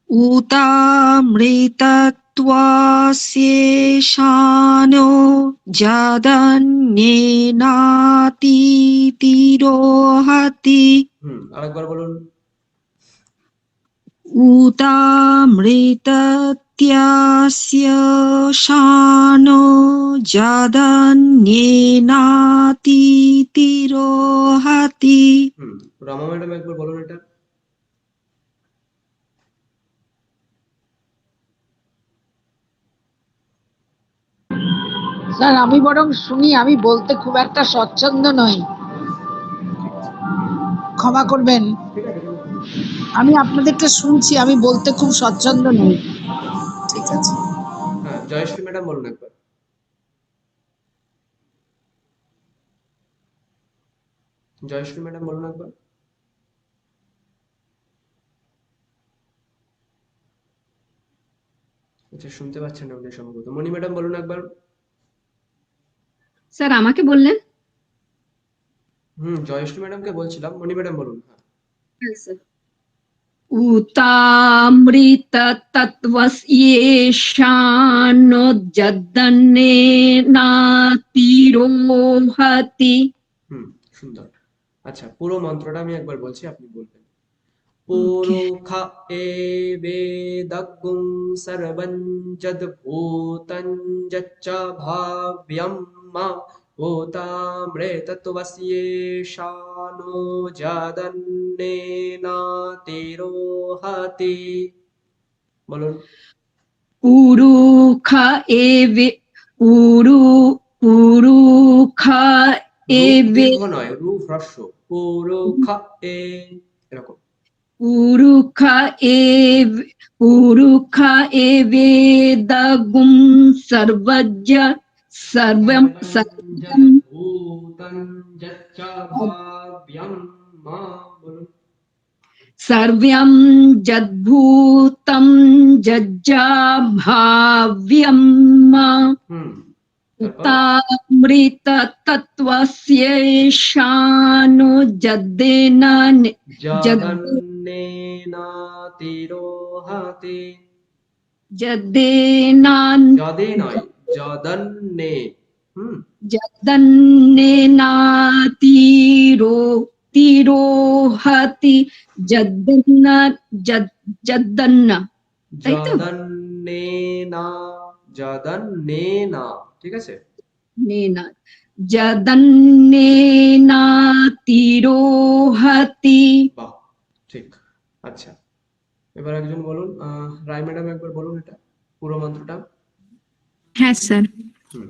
উতামৃতত্বস্যেষানো যদন্যেনাতিতিরোহতি। আর একবার বলুন। উতামৃতস্যেষানো যদন্যেনাতিতিরোহতি। রামা ম্যাডাম একবার বলুন এটা। স্যার আমি বরং শুনি, আমি বলতে খুব একটা স্বচ্ছন্দ নই, ক্ষমা করবেন। ঠিক আছে, কোনো সমস্যা নেই। আমি আপনাদেরকে শুনছি, আমি বলতে খুব স্বচ্ছন্দ নই। ঠিক আছে। হ্যাঁ, জয়শ্রী ম্যাডাম বলুন একবার। জয়শ্রী ম্যাডাম বলুন একবার। আচ্ছা, শুনতে পাচ্ছেন না আপনি সম্ভবত। মণি ম্যাডাম বলুন একবার। স্যার আমাকে বললেন? জয়শ্রী ম্যাডামকে বলছিলাম, মণি ম্যাডাম বলুন। হ্যাঁ স্যার। উতামৃতত্বস্যেষানো যদন্যেনাতিরোহতি। সুন্দর। আচ্ছা, পুরো মন্ত্রটা আমি একবার বলছি, আপনি বলবেন। ওকে পুরুষ এবেদগুং সর্বং যদ্ভূতং যচ্চ ভাব্যং মা ভূতামৃতত্বস্যেষানো যদন্যেনাতিরোহতি। বলুন। উরুখা এবে উরু উরুখা রু এবে দীর্ঘ নয়, রু হ্রস্ব। পুরুষ এরকম। উরুখা এবে উরুখা এবেদগুম সর্বজ্ঞ সর্বম সর্বং সর্বম যদ্ভূতং যচ্চ ভাব্যং মা। বলুন। सर्व्यं यद्भूतं जज्जाभाव्यं তারপর उतामृततत्त्वस्येषानो जद्देन যদন্যেনাতিরোহতি। जद्देनान् যদে নয়, যদন্যে। जदन्नेनातिरो तिरोहति जद्दन्न जद्दन्न তাই তো যদন্যেনা, যদন্যেনা, ঠিক আছে। নেনা যদন্নেনাতিরোহতি বাহ, ঠিক। আচ্ছা, এবার একজন বলুন, রায় ম্যাডাম একবার বলুন এটা পুরো মন্ত্রটা। হ্যাঁ স্যার হুম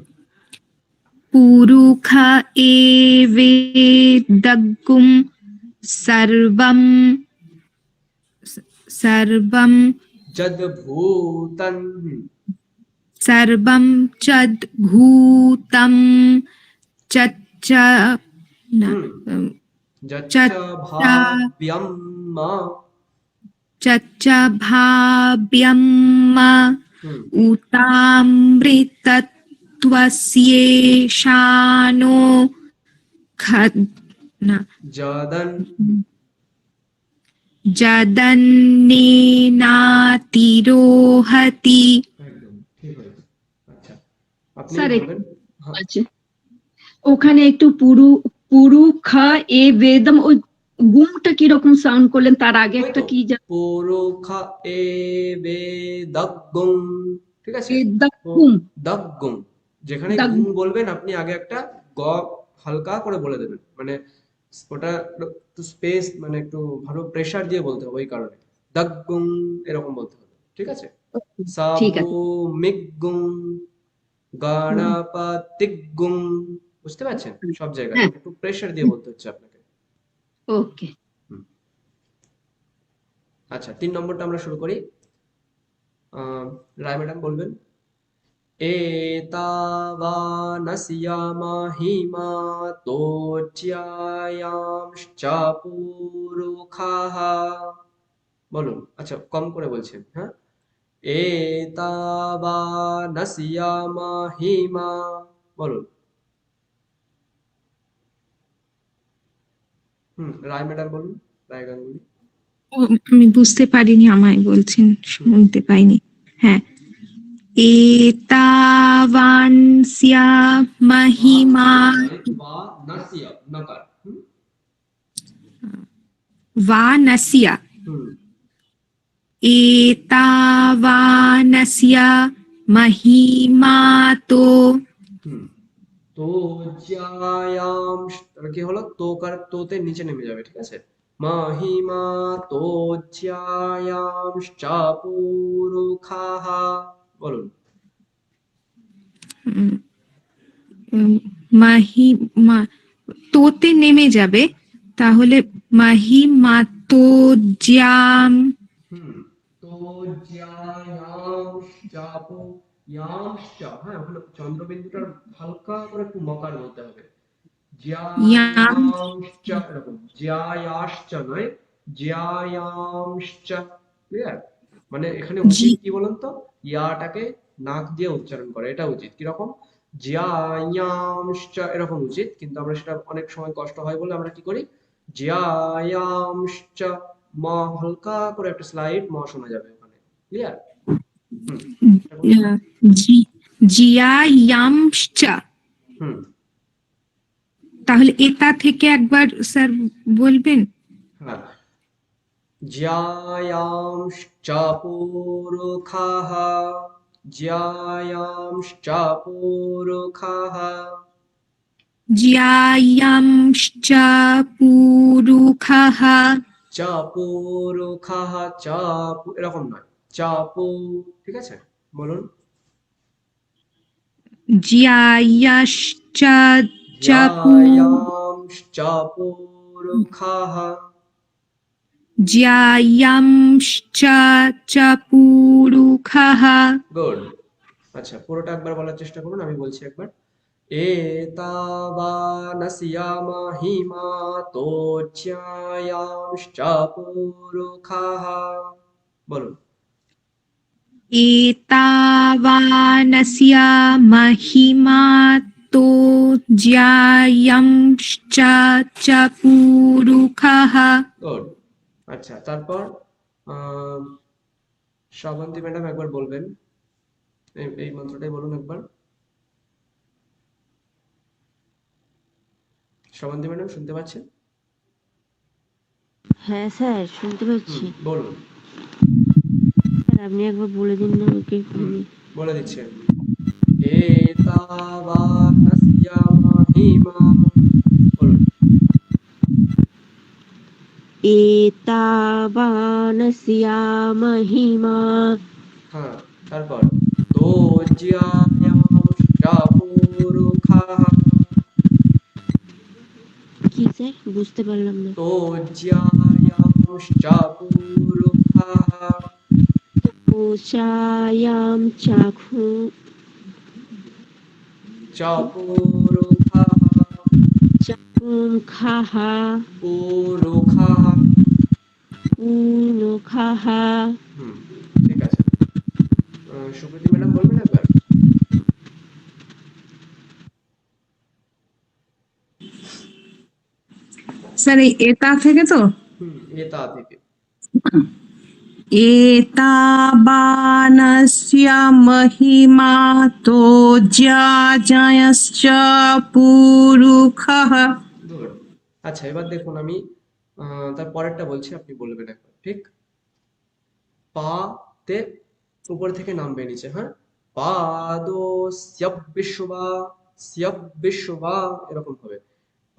পুরুখা এবেদগুম সর্বম সর্বম যদ্ভূতং। সর্বম যদ্ভূতম চচ্চ না যচ্চ চচ্চ ভাব্যং মা। চচ্চ ভাব্যম মা হুম উতামৃতত্বস্যেষানো না যদন যদন্যেনাতিরোহতি। একদম ঠিক হয়েছে। আচ্ছা, আপনি স্যার বলবেন। হ্যাঁ, আছে ওখানে একটু পুরুখা এ বেদম ওই গুমটা কিরকম সাউন্ড করলেন তার আগে ওই একটা তো কি পুরুষ এবেদগুং, ঠিক আছে। বেদগুম দগ্গুং, যেখানে দাগ গুং বলবেন আপনি আগে একটা গ হালকা করে বলে দেবেন, মানে ওটা একটু স্পেস, মানে একটু ভালো প্রেসার দিয়ে বলতে হবে, ওই কারণে দগ্গুং এরকম বলতে হবে, ঠিক আছে। ঠিক আছে সাবুমিগ্গুং, গণপতিগ্গুং, বুঝতে পারছেন, সব জায়গায় হ্যাঁ একটু প্রেসার দিয়ে বলতে হচ্ছে আপনাকে। ওকে হুম। আচ্ছা, 3 নম্বরটা আমরা শুরু করি। রায় ম্যাডাম বলবেন। एतावानस्य महिमा तोज्यायांश्च पुरुखाः। বলুন। আচ্ছা, কম করে বলছেন, হ্যাঁ। एतावानस्य महिमा। বলুন। রায় ম্যাডাম বলুন, রায় গাঙ্গুলি। আমি বুঝতে পারিনি, আমায় বলছেন, শুনতে পাইনি। হ্যাঁ এতাবানস্য মহিমা নাসিয়া নকার। বানস্য হুম এতাবানস্য মহিমা তো হুম তো জ্যায়াংশ, তাহলে কি হলো, তোকার তোতে নিচে নেমে যাবে, ঠিক আছে। মহিমা তো জ্যায়াংশ পুরুখাহ। বলুন। উম, উম, মহিমা তোতে নেমে যাবে, তাহলে মহিমা তো জ্যাম হুম তো জ্যায়াংশ ইয়াংশ, হ্যাঁ, ওখানে চন্দ্রবিন্দুটার হালকা করে একটু মকার বলতে হবে। ইয়াম জ্যায়াংশ্চ, এরকম জ্যায়াশ্চ নয়, জ্যায়াংশ্চ, ক্লিয়ার। মানে এখানে জি উচিত কি বলুন তো, ইয়াটাকে নাক দিয়ে উচ্চারণ করে, এটা উচিত কিরকম, জ্যায়াংশ্চ এরকম উচিত, কিন্তু আমরা সেটা অনেক সময় কষ্ট হয় বলে আমরা কি করি, জ্যায়াংশ্চ, ম হালকা করে একটা স্লাইড ম শোনা যাবে ওখানে, ক্লিয়ার। এটা বলুন। জি জিয়ায়ামশ্চ হুম তাহলে এটা থেকে একবার স্যার বলবেন? হ্যাঁ, জ্যায়াংশ্চ পুরুখাः জ্যায়াংশ্চ পুরুখাः জ্যায়াংশ্চ পুরুখাः চ পুরুখাः এরকম নয়, ঠিক আছে, বলুন। জ্যায়াশ্চ জ্যায়াংশ্চ পুরুখাः জ্যায়াংশ্চ পুরুখাः। গুড। আচ্ছা, পুরোটা একবার বলার চেষ্টা করুন, আমি বলছি একবার। एतावानस्य महिमातो ज्यायांश्च पुरुखाः। বলুন। एतावानस्य महिमातो ज्यायांश्च पुरुखाः। গুড। আচ্ছা, তারপর শ্রাবন্তী ম্যাডাম একবার বলবেন, এই মন্ত্রটাই বলুন একবার। শ্রাবন্তী ম্যাডাম শুনতে পাচ্ছেন? হ্যাঁ স্যার, শুনতে পাচ্ছি। বলুন। স্যার আপনি একবার বলে দিন না আমাকে। বলে দিচ্ছি আমি। एतावानस्य महिमा, বলুন। एतावानस्य महिमा। হ্যাঁ, তারপর তো জ্যায়াংশ্চ পুরুখাः। কি স্যার, বুঝতে পারলাম না। তো জ্যায়াংশ্চ পুরুখাः। ওষায়াম চাখু চ পুরুখাः চাকুম খাহা পুরুখাः। উনো খাহা। ঠিক আছে। সুপ্রীতি ম্যাডাম বলবেন একবার। স্যার এই এটা থেকে তো এটা থেকে। एतावानस्य महिमातो ज्यायाश्च पुरुखाः। গুড। আচ্ছা, এবার দেখুন, আমি তার পরেরটা বলছি, আপনি বলবেন একবার, ঠিক? পা তে উপর থেকে নামবে নিচে, হ্যাঁ। পাদো স্যবিশ্বা এরকম হবে।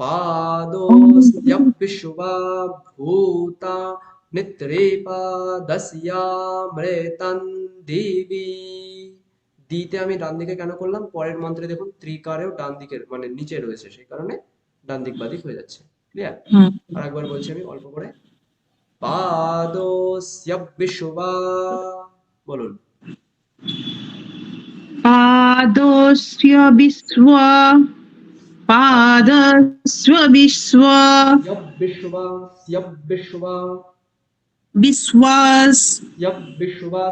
পাদো স্যবিশ্বা ভূতা নিত্রেপাদস্যামৃতং দিবি। দিতে আমি ডান দিকে কেন করলাম? পরের মন্ত্রে দেখুন ত্রিকারেও ডান দিকের মানে নিচে রয়েছে, সেই কারণে ডান দিক বাদিক হয়ে যাচ্ছে। ক্লিয়ার? আর একবার বলছি আমি অল্প করে। পাদস্যবিশ্বা, বলুন। पादस्य विश्व पादस्य विश्व স্যবিশ্বা স্যবিশ্বা विश्वास স্যবিশ্বা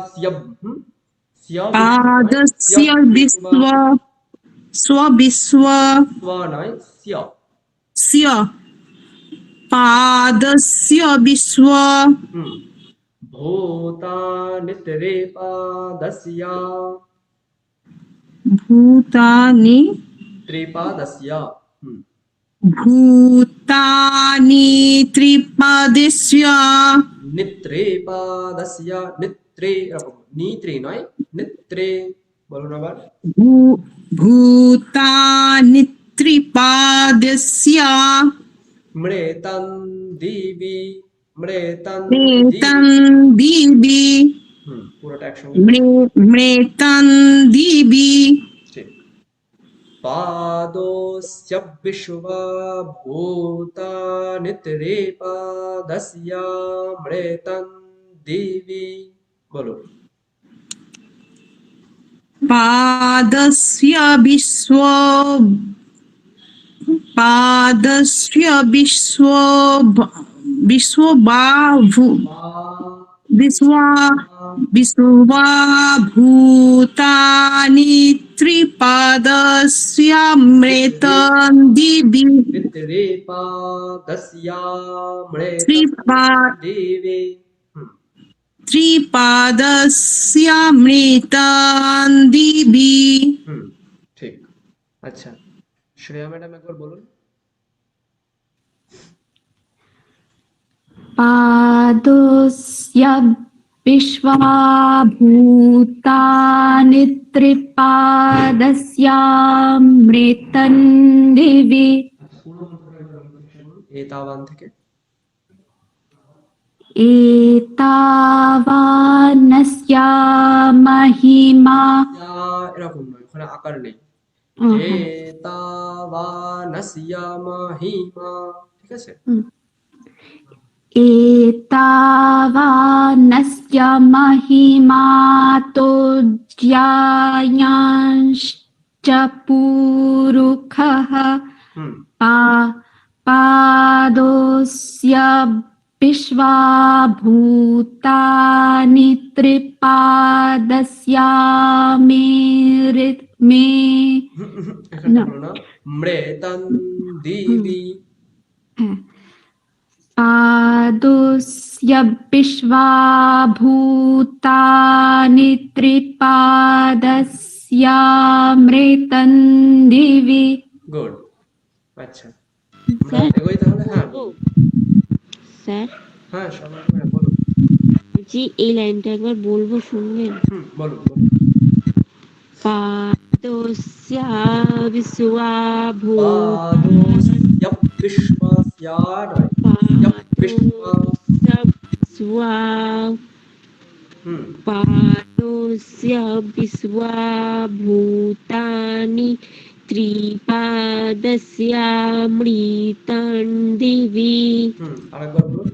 पादस्य विश्व स्वविश्व স্ব নয়, स्य पादस्य विश्व ভূতানি ত্রিপাদস্য भूतानि ত্রিপাদস্য भूतानि त्रिपादस्य নিত্রেপাদস্য নিত্রে এরকম, নিত্রে নয়, নিত্রে। বলুন আবার। भूतानि त्रिपादस्य মৃতং দিবি মৃতং मृतं दिवि পুরোটা একসঙ্গে। मृतं दिवि ঠিক। पादोऽस्यविश्वा भूतानि त्रिपादस्यामृतं दिवि। বলো। पादस्य विश्वबाभु विश्वा भूतानि त्रिपादस्यामृतं दिवि दिवि। त्रिपादस्यामृतं दिवि। ঠিক। আচ্ছা, শ্রেয়া ম্যাডাম একবার বলুন। पादोऽस्य विश्वाभूतानि त्रिपादस्यामृतं दिवि পুরো মন্ত্রটা একবার আমাকে চেষ্টা করুন, এতাবান থেকে। एतावानस्य महिमा এরকম নয়, ওখানে আকার নেই। আহা, এতাবানাস্যা মাহিমা, ঠিক আছে? एतावानस्य महिमातो ज्यायांश्च पुरुखः হুম पादोऽस्य विश्वाभूतानि त्रिपादस्यामि এখানটা না হলো না, মৃতান দিবি। पादोऽस्य विश्वाभूतानि त्रिपादस्यामृतं दिवि গুড। আচ্ছা, আমরা এগোই তাহলে। হ্যাঁ স্যার হ্যাঁ, সবাই করে বলুন। বলছি এই লাইনটা একবার বলবো, শুনবেন? বলুন বলুন। পাদস্য বিশ্বভূত পাদোস্য বিশ্বস্যা নয়, বিশ্বা। पादोऽस्य विश्वभूतानि त्रिपादस्यामृतं दिवि আরেকবার বলুন।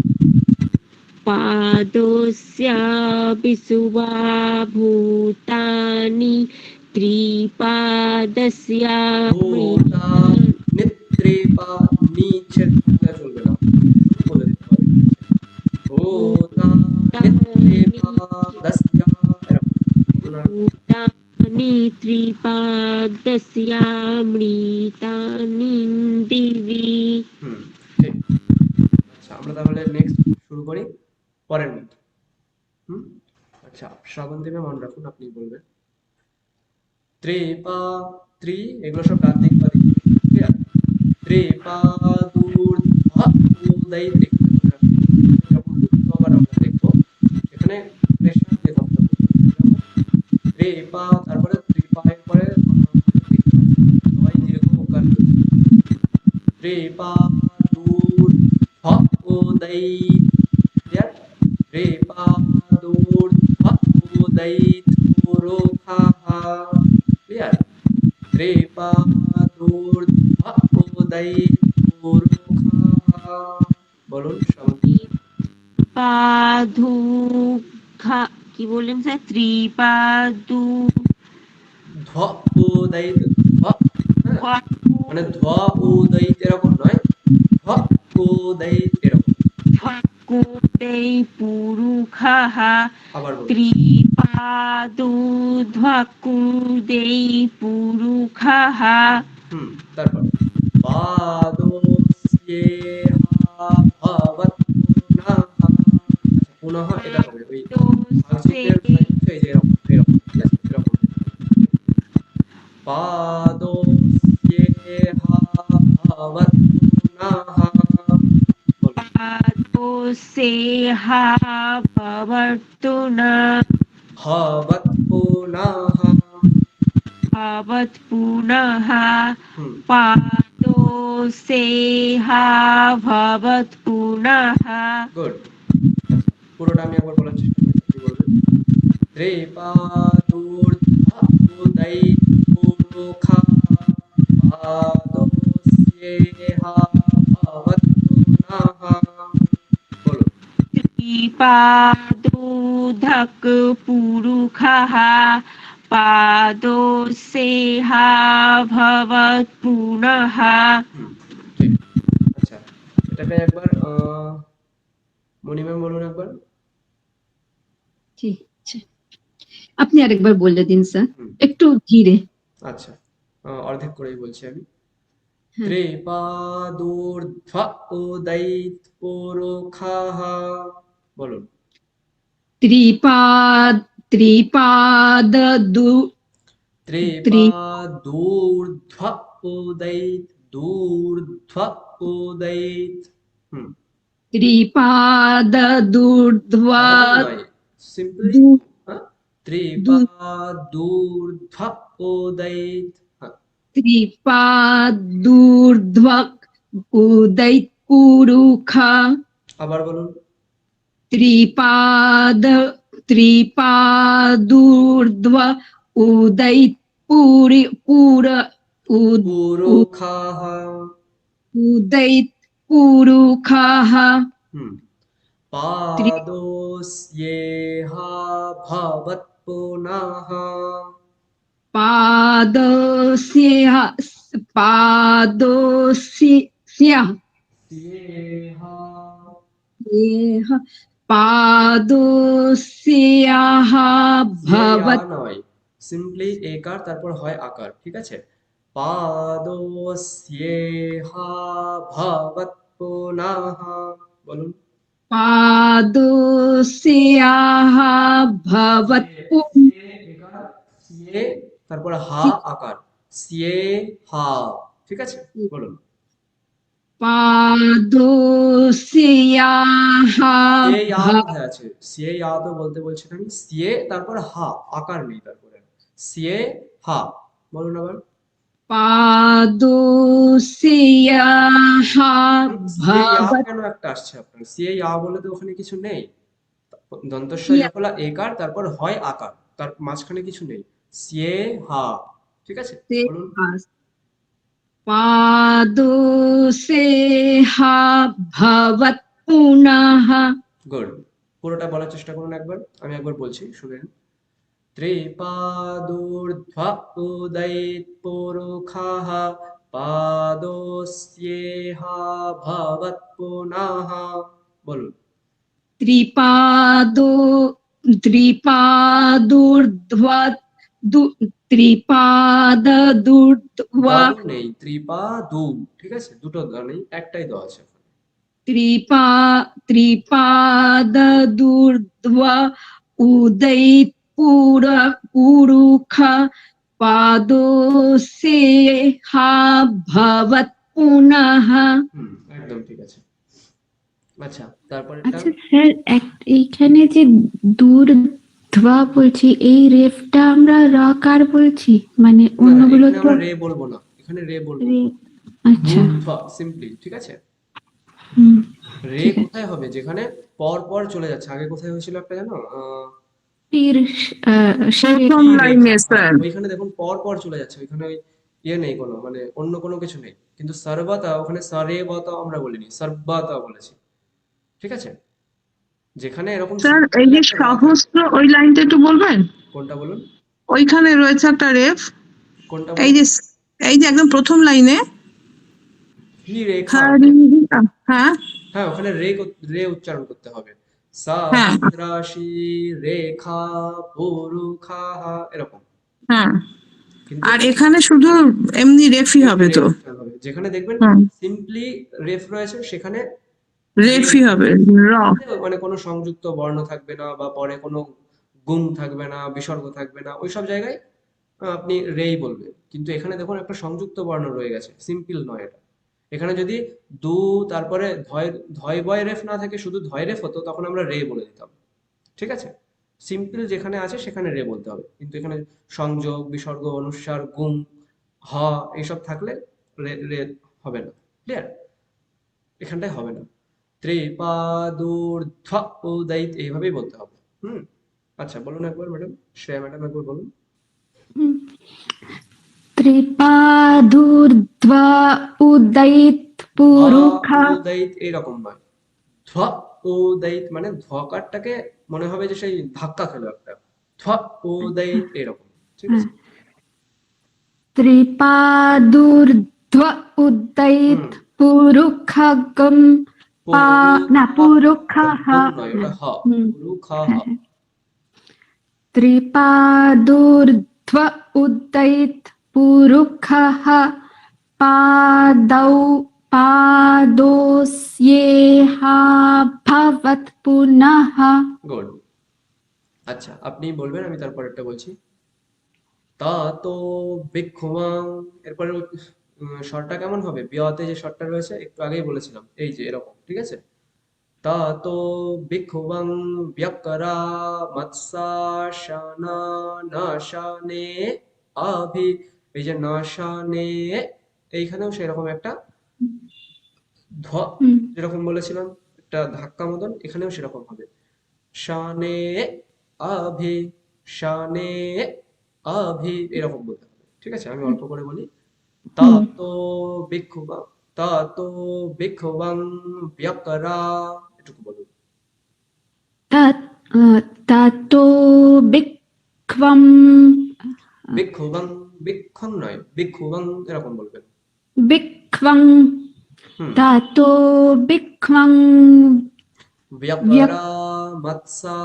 पादोऽस्य विश्वभूतानि त्रिपादस्यामृतं নিত্রেপা, নিচের থাকলে চলবে না, বলে দিতে হবে। ভূতা নিত্রেপাদস্যা, এরকম বলুন আর। भूतानि त्रिपादस्यामृतानि दिवि ঠিক। আচ্ছা, আমরা তাহলে নেক্সট শুরু করি পরের মন্ত্র। আচ্ছা, শ্রাবন্তী ম্যাম মনে রাখুন, আপনি বলবেন। ত্রিপা, ত্রি, এগুলো সব ডান দিক বা দিক, ক্লিয়ার? ত্রিপাদূর্ধ্ব উদয়, এখানে মনে রাখুন, যখন লুপ্ত আবার আমরা দেখবো, এখানে প্রেশার দিয়ে ধরতে হবে। ত্রিপা, তারপরে ত্রিপায়ের পরে দয় দীর্ঘ ওকার রয়েছে। ত্রিপাদূর্ধ্ব উদয়, ক্লিয়ার? ত্রিপাদূর্ধ্ব উদয় পুরুখাহ, ক্লিয়ার? ত্রিপাদূর্ধ্ব উদয় পুরুখাহ, বলুন শ্রাবন্তী। পাদুঘা, কি বললেন স্যার? ত্রিপাদু ধ্ব উদয়, ধ্ব, হ্যাঁ, মানে ধ্ব উদয় এরকম নয়, ধ্ব উদয় এরকম। ধ্বকুদেই পুরুখাহ আবার বলুন। ত্রিপাদু ধ্বকুদেই পুরুখাহ তারপর পাদোস্যেহা ভবত পুনঃ। আচ্ছা, পুনঃ এটা হবে ওই ভাগচিত্রের হচ্ছে এই যে এরকম এরকম, ঠিক আছে? এরকম পাদোস্যেহা ভবত পুনঃ, বলুন। পাদোসেহা ভবতুনা ভবত পুনঃ, ভবত পুনঃ হুম পাদোসেহা ভবত পুনঃ গুড। পুরোটা আমি একবার বলার চেষ্টা করি, আপনি বলবেন। ত্রিপাদূর্ধ্ব উদয় পুরুখাহ পাদোস্যেহা ভবত পুনঃ, বলুন। ত্রিপাদোধক পুরুখাহ পাদোসেহা ভবত পুনঃ ঠিক। আচ্ছা, এটাকে একবার মণিম্যাম বলুন একবার। ঠিক আছে আপনি আরেকবার বলে দিন স্যার হুম, একটু ধীরে আচ্ছা, অর্ধেক করেই বলছি আমি। হ্যাঁ ত্রিপাদূর্ধ্ব উদয় পুরুখাহ, বলুন। ত্রিপাদ ত্রিপাদ দু ত্রি ত্রিপাদূর্ধ্ব উদয়, দূর্ধ্ব উদয়, হুম ত্রিপাদূর্ধ্বা ডাবল নয়, সিম্পলি দু- হ্যাঁ, দু- ত্রিপাদূর্ধ্বা উদৈত, হ্যাঁ, ত্রিপাদূর্ধ্বা উদৈত পুরুখা আবার বলুন। ত্রিপাদ ত্রিপাদূর্ধ্বা উদৈত পুরি পুর উদ- উদ- পুরুখাহ, উদৈত পুরুখাः হুম, ত্রি পাদোস্যেহ ভবৎ পুনঃ, পাদস্যः পাদস্যः স্যেহ, দেহ পাদস্যः স্যেয়া ভবত নয়, সিম্পলি একার তারপর হয় আকার, ঠিক আছে? পাদোস্যেহ ভবৎ পুনঃ, বলুন। পাদস্যः ভবত স্যে একার, স্যে তারপর হা আকার, স্যে হা, ঠিক আছে? বলুন। পাদস্যः সে ইয়া কোথায় আছে? সে ইয়া তো বলতে বলছেন আমি, সিয়ে তারপর হা আকার নেই তারপরে, সিয়ে হা, বলুন আবার। পাদস্যः সিয়ে ইয়া ভবত কেন একটা আসছে আপনার? সিয়ে ইয়া বলে তো ওখানে কিছু নেই। দন্তস্বয় যফলা একার তারপর হয় আকার, তার মাঝখানে কিছু নেই। সিয়ে হা, ঠিক আছে? বলুন। পাদস্যः ভবত পুনঃ গুড, পুরোটা বলার চেষ্টা করুন একবার, আমি একবার বলছি শুনেন। ত্রিপাদূর্ধ্বা উদৈত পুরুখাः পাদোস্যেহ ভবৎ পুনঃ, বলুন। ত্রিপাদো ত্রিপাদূর্ধ্বা ত্রিপাদূর্ধ্বা দু নেই, ত্রিপাদু, ঠিক আছে? দুটো দ নেই, একটাই দ আছে ওখানে। ত্রিপাদূর্ধ্বা উদৈত পুরুখা পাদস্যः ভবত পুনঃ একদম ঠিক আছে। আচ্ছা, তারপরেরটা। আচ্ছা স্যার, এইখানে যে দূর্ধ্বা বলছি, এই রেফটা আমরা রকার বলছি, মানে না, অন্যগুলো এখানে তো আমরা রে বলবো না, এখানে রে বলবো রে। না। আচ্ছা, ঊর্ধ্বা সিম্পলি, ঠিক আছে? হুম, রে ঠিক আছে। কোথায় হবে? যেখানে পর পর চলে যাচ্ছে। আগে কোথায় হয়েছিল একটা জানো? তীর, প্রথম কি লাইনে রেখা, হ্যাঁ, স্যার। ওইখানে দেখুন পর পর চলে যাচ্ছে, ওইখানে ওই ইয়ে নেই কোনো, মানে অন্য কোনো কিছু নেই। কিন্তু সর্বতা ওখানে সরে বতা আমরা বলিনি, সর্বতা বলেছি, ঠিক আছে? যেখানে এরকম স্যার সিম্পল এই যে একটা র থাকে। সহস্র, ওই লাইনটা একটু বলবেন? কোনটা বলুন? ওইখানে রয়েছে একটা রেফ। কোনটা এই বলুন? যে এই যে একদম প্রথম লাইনে কি রেখা ওটা? হরিহা, হ্যাঁ হ্যাঁ, ওখানে রে উচ্চারণ করতে হবে। হ্যাঁ সহস্রাশি রেখা পুরুখাহ, এরকম। হ্যাঁ। কিন্তু আর এখানে শুধু এমনি রেফই হবে রে তো? উচ্চারণ হবে। যেখানে দেখবেন হুম, সিম্পলি রেফ রয়েছে সেখানে রে রেফই হবে, র। মানে কোনো সংযুক্ত বর্ণ থাকবে না, বা পরে কোনো গুণ থাকবে না, বিসর্গ থাকবে না, ওইসব জায়গায় আপনি রেই বলবেন। কিন্তু এখানে দেখুন একটা সংযুক্ত বর্ণ রয়ে গেছে, সিম্পল নয় এটা। এখানে যদি দু তারপরে ধয় ধয় বয় রেফ না থাকে, শুধু ধয় রেফ হতো, তখন আমরা রে বলে দিতাম, ঠিক আছে? সিম্পল যেখানে আছে সেখানে রে বলতে হবে। কিন্তু এখানে সংযোগ, বিসর্গ, অনুস্বার, গুণ, হ এইসব থাকলে রে রে হবে না। ক্লিয়ার? এখানটায় হবে না। ত্রিপাদূর্ধ্ব উদৈত এইভাবেই বলতে হবে। আচ্ছা, বলুন একবার ম্যাডাম, শ্রেয়া ম্যাডাম একবার বলুন। হুম। ত্রিপাদূর্ধ্বা উদৈত পুরুখা। উদৈত এইরকম নয়, ধ্ব উদৈত মানে ধকারটাকে মনে হবে যে সেই ধাক্কা খেলো একটা, ধ্ব উদৈত এরকম, ঠিক আছে? ত্রিপাদূর্ধ্বা উদৈত হুম, পুরুখাগম না পুরুখাহ। গুম নয়, ওটা হ্যাঁ, হ, হুম, পুরুখাহ। হ্যাঁ। ত্রিপাদূর্ধ্ব উদৈত পুরুখাহ পাদৌ পাদোস্যেহ ভবৎ পুনঃ। গুড। আচ্ছা, আপনি বলবেন, আমি তারপরেরটা বলছি। তা তো বিক্ষুমাং, এরপরে স্বরটা কেমন হবে? বিয়তে যে স্বরটা রয়েছে একটু আগেই বলেছিলাম, এই যে এরকম, ঠিক আছে? তাতো বিক্ষুবং ব্যকরা মৎসা শানা নাশানে আভি। এই যে নাশানে, এইখানেও সেরকম একটা ধ, হুম যেরকম বলেছিলাম একটা ধাক্কা মতন, এখানেও সেরকম হবে। শানে আভি, শানে আভি, এরকম বলতে হবে। ঠিক আছে, আমি অল্প করে বলি। হুম তাতো বিক্ষুবং, তাতো বিক্ষুবং ব্যকরা, এটুকু বলুন। তা তাতো বিক্রম বিক্ষুবং, বিক্ষং নয়, বিক্ষুবং এরকম বলবেন। বিক্রম হুম। তাতো বিক্রম ব্যকরা মৎসা,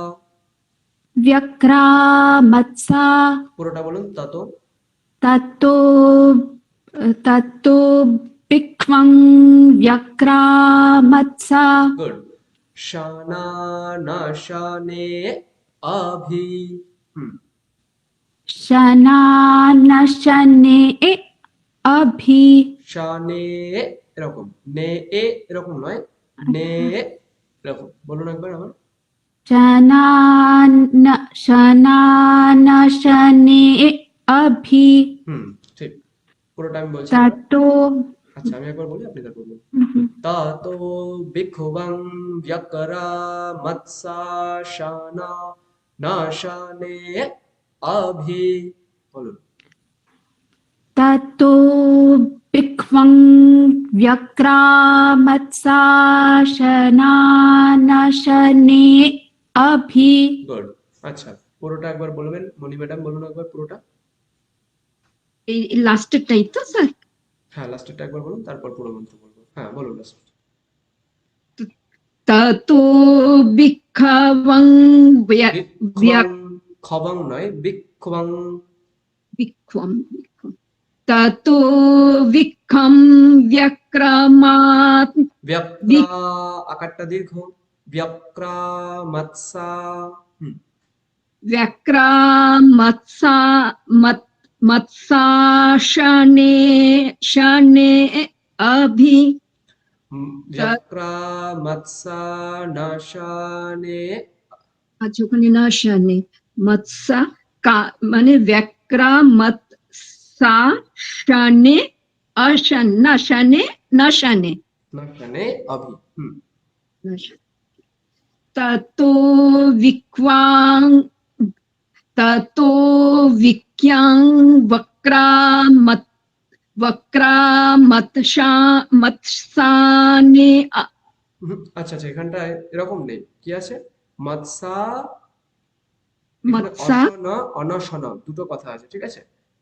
ব্যক্রামৎসা পুরোটা বলুন। তাতো, তাতো তাতো বিক্রম ব্যক্রামৎসা গুড। শানা নাশানে আভি। হুম। শনানশনে অভি শানে, এরকম। নে এ এরকম নয়, নে এরকম বলুন একবার আবার। শনানশনে অভি হুম, ঠিক। পুরোটা আমি বলছি একবার। তাতো আচ্ছা, আমি একবার বলি, আপনি তারপর বলুন। তাতো বিক্ষুবং ব্যকরা মৎসা শানা নাশানে আভি, বলুন। তাতো বিক্রম ব্যক্রামৎসা শনানশনে অভি গুড। আচ্ছা, পুরোটা একবার বলবেন, মণি ম্যাডাম বলুন একবার পুরোটা। এই লাস্টেরটাই তো স্যার? হ্যাঁ, লাস্টেরটা একবার বলুন, তারপর পুরো মন্ত্র বলবো। হ্যাঁ, বলুন লাস্ট। ততো বিক্ষবং বিক্ষং, খবং নয়, বিক্ষবং। বিক্ষম ততো বিক্ষম ব্যক্রমাৎ ব্যক্রা, আকারটা দীর্ঘ। ব্যক্রা মৎসা। হুম। ব্যক্রামৎসা মৎসাশনে শনে অভি ব্যক্রা মৎসা নাশানে। আচ্ছা, ওখানে না শনে মৎসা মানে ব্যক্রামৎসা শনে অশন না শনে না শনে নাশানে অভি। হুম। ততো বিক্বাং ততো বিক্যাং মৎসানে আচ্ছা আচ্ছা, এখানটায় এরকম নেই, কি আছে? মৎসা, এখানে মৎসা অসন অনশন দুটো কথা আছে, ঠিক আছে?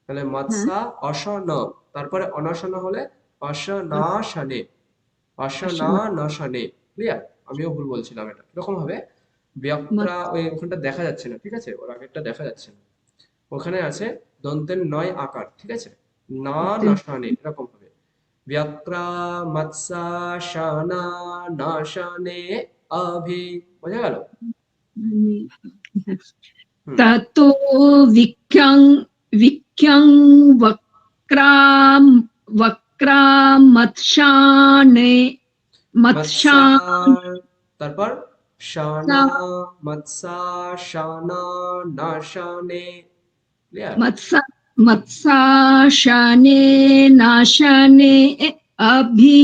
তাহলে মৎসা অসন, তারপরে অনশন হলে অসনাশনে, অসনানশনে। ক্লিয়ার? আমিও ভুল বলছিলাম, এটা এরকম হবে। ব্যক্রা, ওই ওখানটা দেখা যাচ্ছে না, ঠিক আছে? ওর আগেরটা দেখা যাচ্ছে না। ওখানে আছে দন্তের নয় আকার, ঠিক আছে? না নাশানে, এরকম হবে। ব্যক্রা মৎসা শানা নাশানে আভি। বোঝা গেল? হুম। ততো বিক্যাং বক্রামৎসানে মৎসা, মৎসান তারপর শানা, মৎসা শানা নাশানে। ক্লিয়ার? মৎসাশনে নাশনে অভি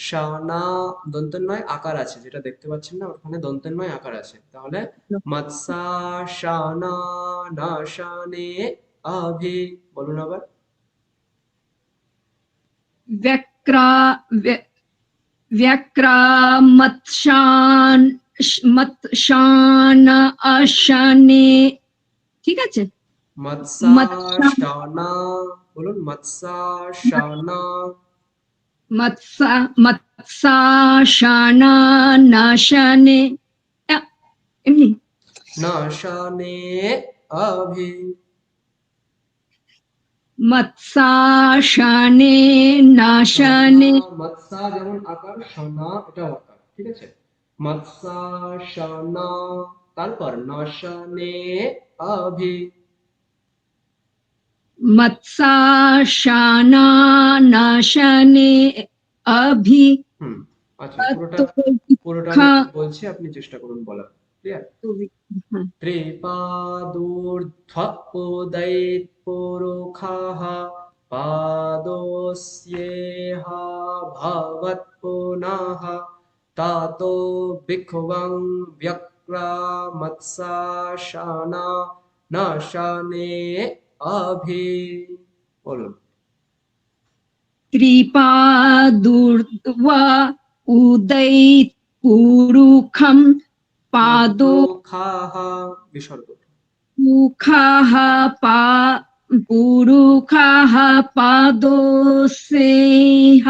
শানা, দন্তন্বয় আকার আছে, যেটা দেখতে পাচ্ছেন না, ওখানে দন্তন্বয় আকার আছে। তাহলে মৎসা শানা নাশানে আভি, বলুন আবার। মৎসান অশনে, ঠিক আছে? মৎসা মৎসা শানা, বলুন। মৎসা শানা, মৎসাশানা নাশনে এমনি নাশানে আভি। মৎসাশানে নাশনে মৎসা যেমন আকার, শানা এটাও আকার, ঠিক আছে? মৎসা শানা, তারপর নাশানে আভি। মৎসাশানা নাশনে অভি হুম। আচ্ছা, পুরোটা পুরোটা আমি খা- বলছি, আপনি চেষ্টা করুন বলার। ক্লিয়ার? হ্যাঁ। ত্রিপাদূর্ধ্ব উদয়িতপুরুখাः পাদোऽস্যेह ভবৎপুনः তাতো বিখ্বং ব্যক্রামৎসাশনা নাশনে অভি। বলুন। ত্রিপাদূর্ধ্বা উদয়িত পুরুখম পাদো পুরুখাः বিসর্গ। মুখাः পা পুরুখাः পাদোসেহ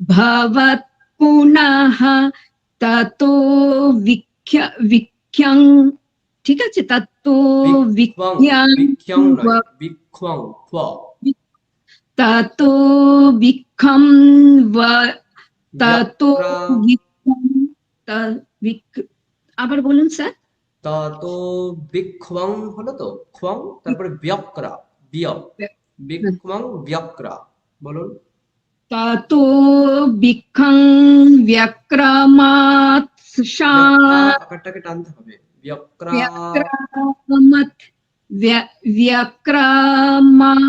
ভবৎ পুনঃ ততো বিখ্যাং, ঠিক আছে, ততো বিখ্বং, বিখ্যাং বিখ্যং নয়, বিখ্বং, খ্ব। ততো বিখ্যম ততো ব্যক্রা, বিখ্যম আবার বলুন স্যার। তাতো বিখ্বং হলো তো, খ্বং, তারপরে ব্যক্রা, বিয়, বিখ্বং ব্যক্রা। বলুন। ততো বিখ্যং ব্যক্রমাৎ ব্যক্রা আকারটাকে টানতে হবে। ব্যক্রা, ব্যক্রমাৎ ব্যক্রমাৎ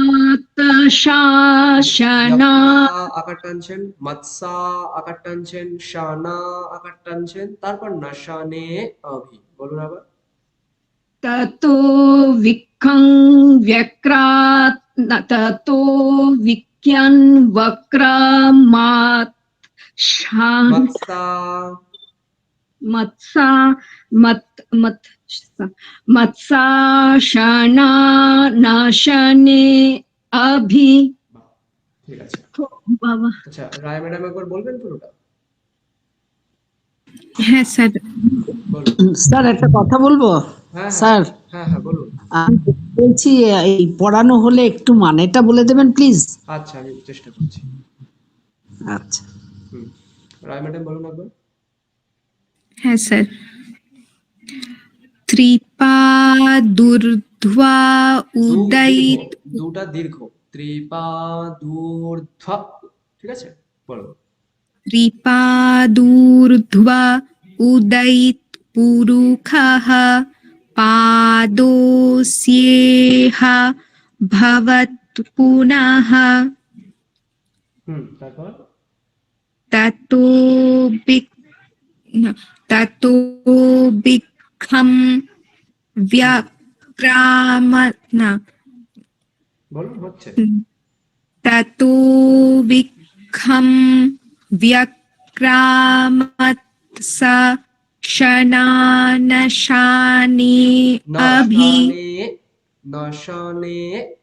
শাসনা ব্যক্রা আকার টানছেন, মৎসা আকার টানছেন, শানা আকার টানছেন, তারপর নাশানে অভি। বলুন আবার। ততো বিখ্যং ব্যক্রাৎ ততো বিখ্যান বক্রমাৎ মৎসা, মৎসা মৎ মৎ মৎসাশনা নাশনে অভি। ঠিক আছে। বাবা, আচ্ছা, রায় ম্যাডাম একবার বলবেন পুরোটা? হ্যাঁ স্যার। বলুন। স্যার একটা কথা বলবো হ্যাঁ স্যার, হ্যাঁ হ্যাঁ, বলুন। আমি বলছি এই পড়ানো হলে একটু মানেটা বলে দেবেন প্লিজ। আচ্ছা, আমি চেষ্টা করছি। আচ্ছা, রায় ম্যাডাম বলুন একবার। হ্যাঁ স্যার। ত্রিপাদূর্ধ্বা উদয়িত দুটা দীর্ঘ। ত্রিপাদূর্ধ্ব, ঠিক আছে, বলুন। ত্রিপাদূর্ধ্বা উদয়িত পুরুখাः পাদোऽস্যেহ ভবৎ পুনঃ তারপর ততো ততো বিখ্যম ব্যক্রামাৎ না বলুন, হচ্ছে। ততো বিখ্যম ব্যক্রামৎসা শনানশানে অভি নশনে,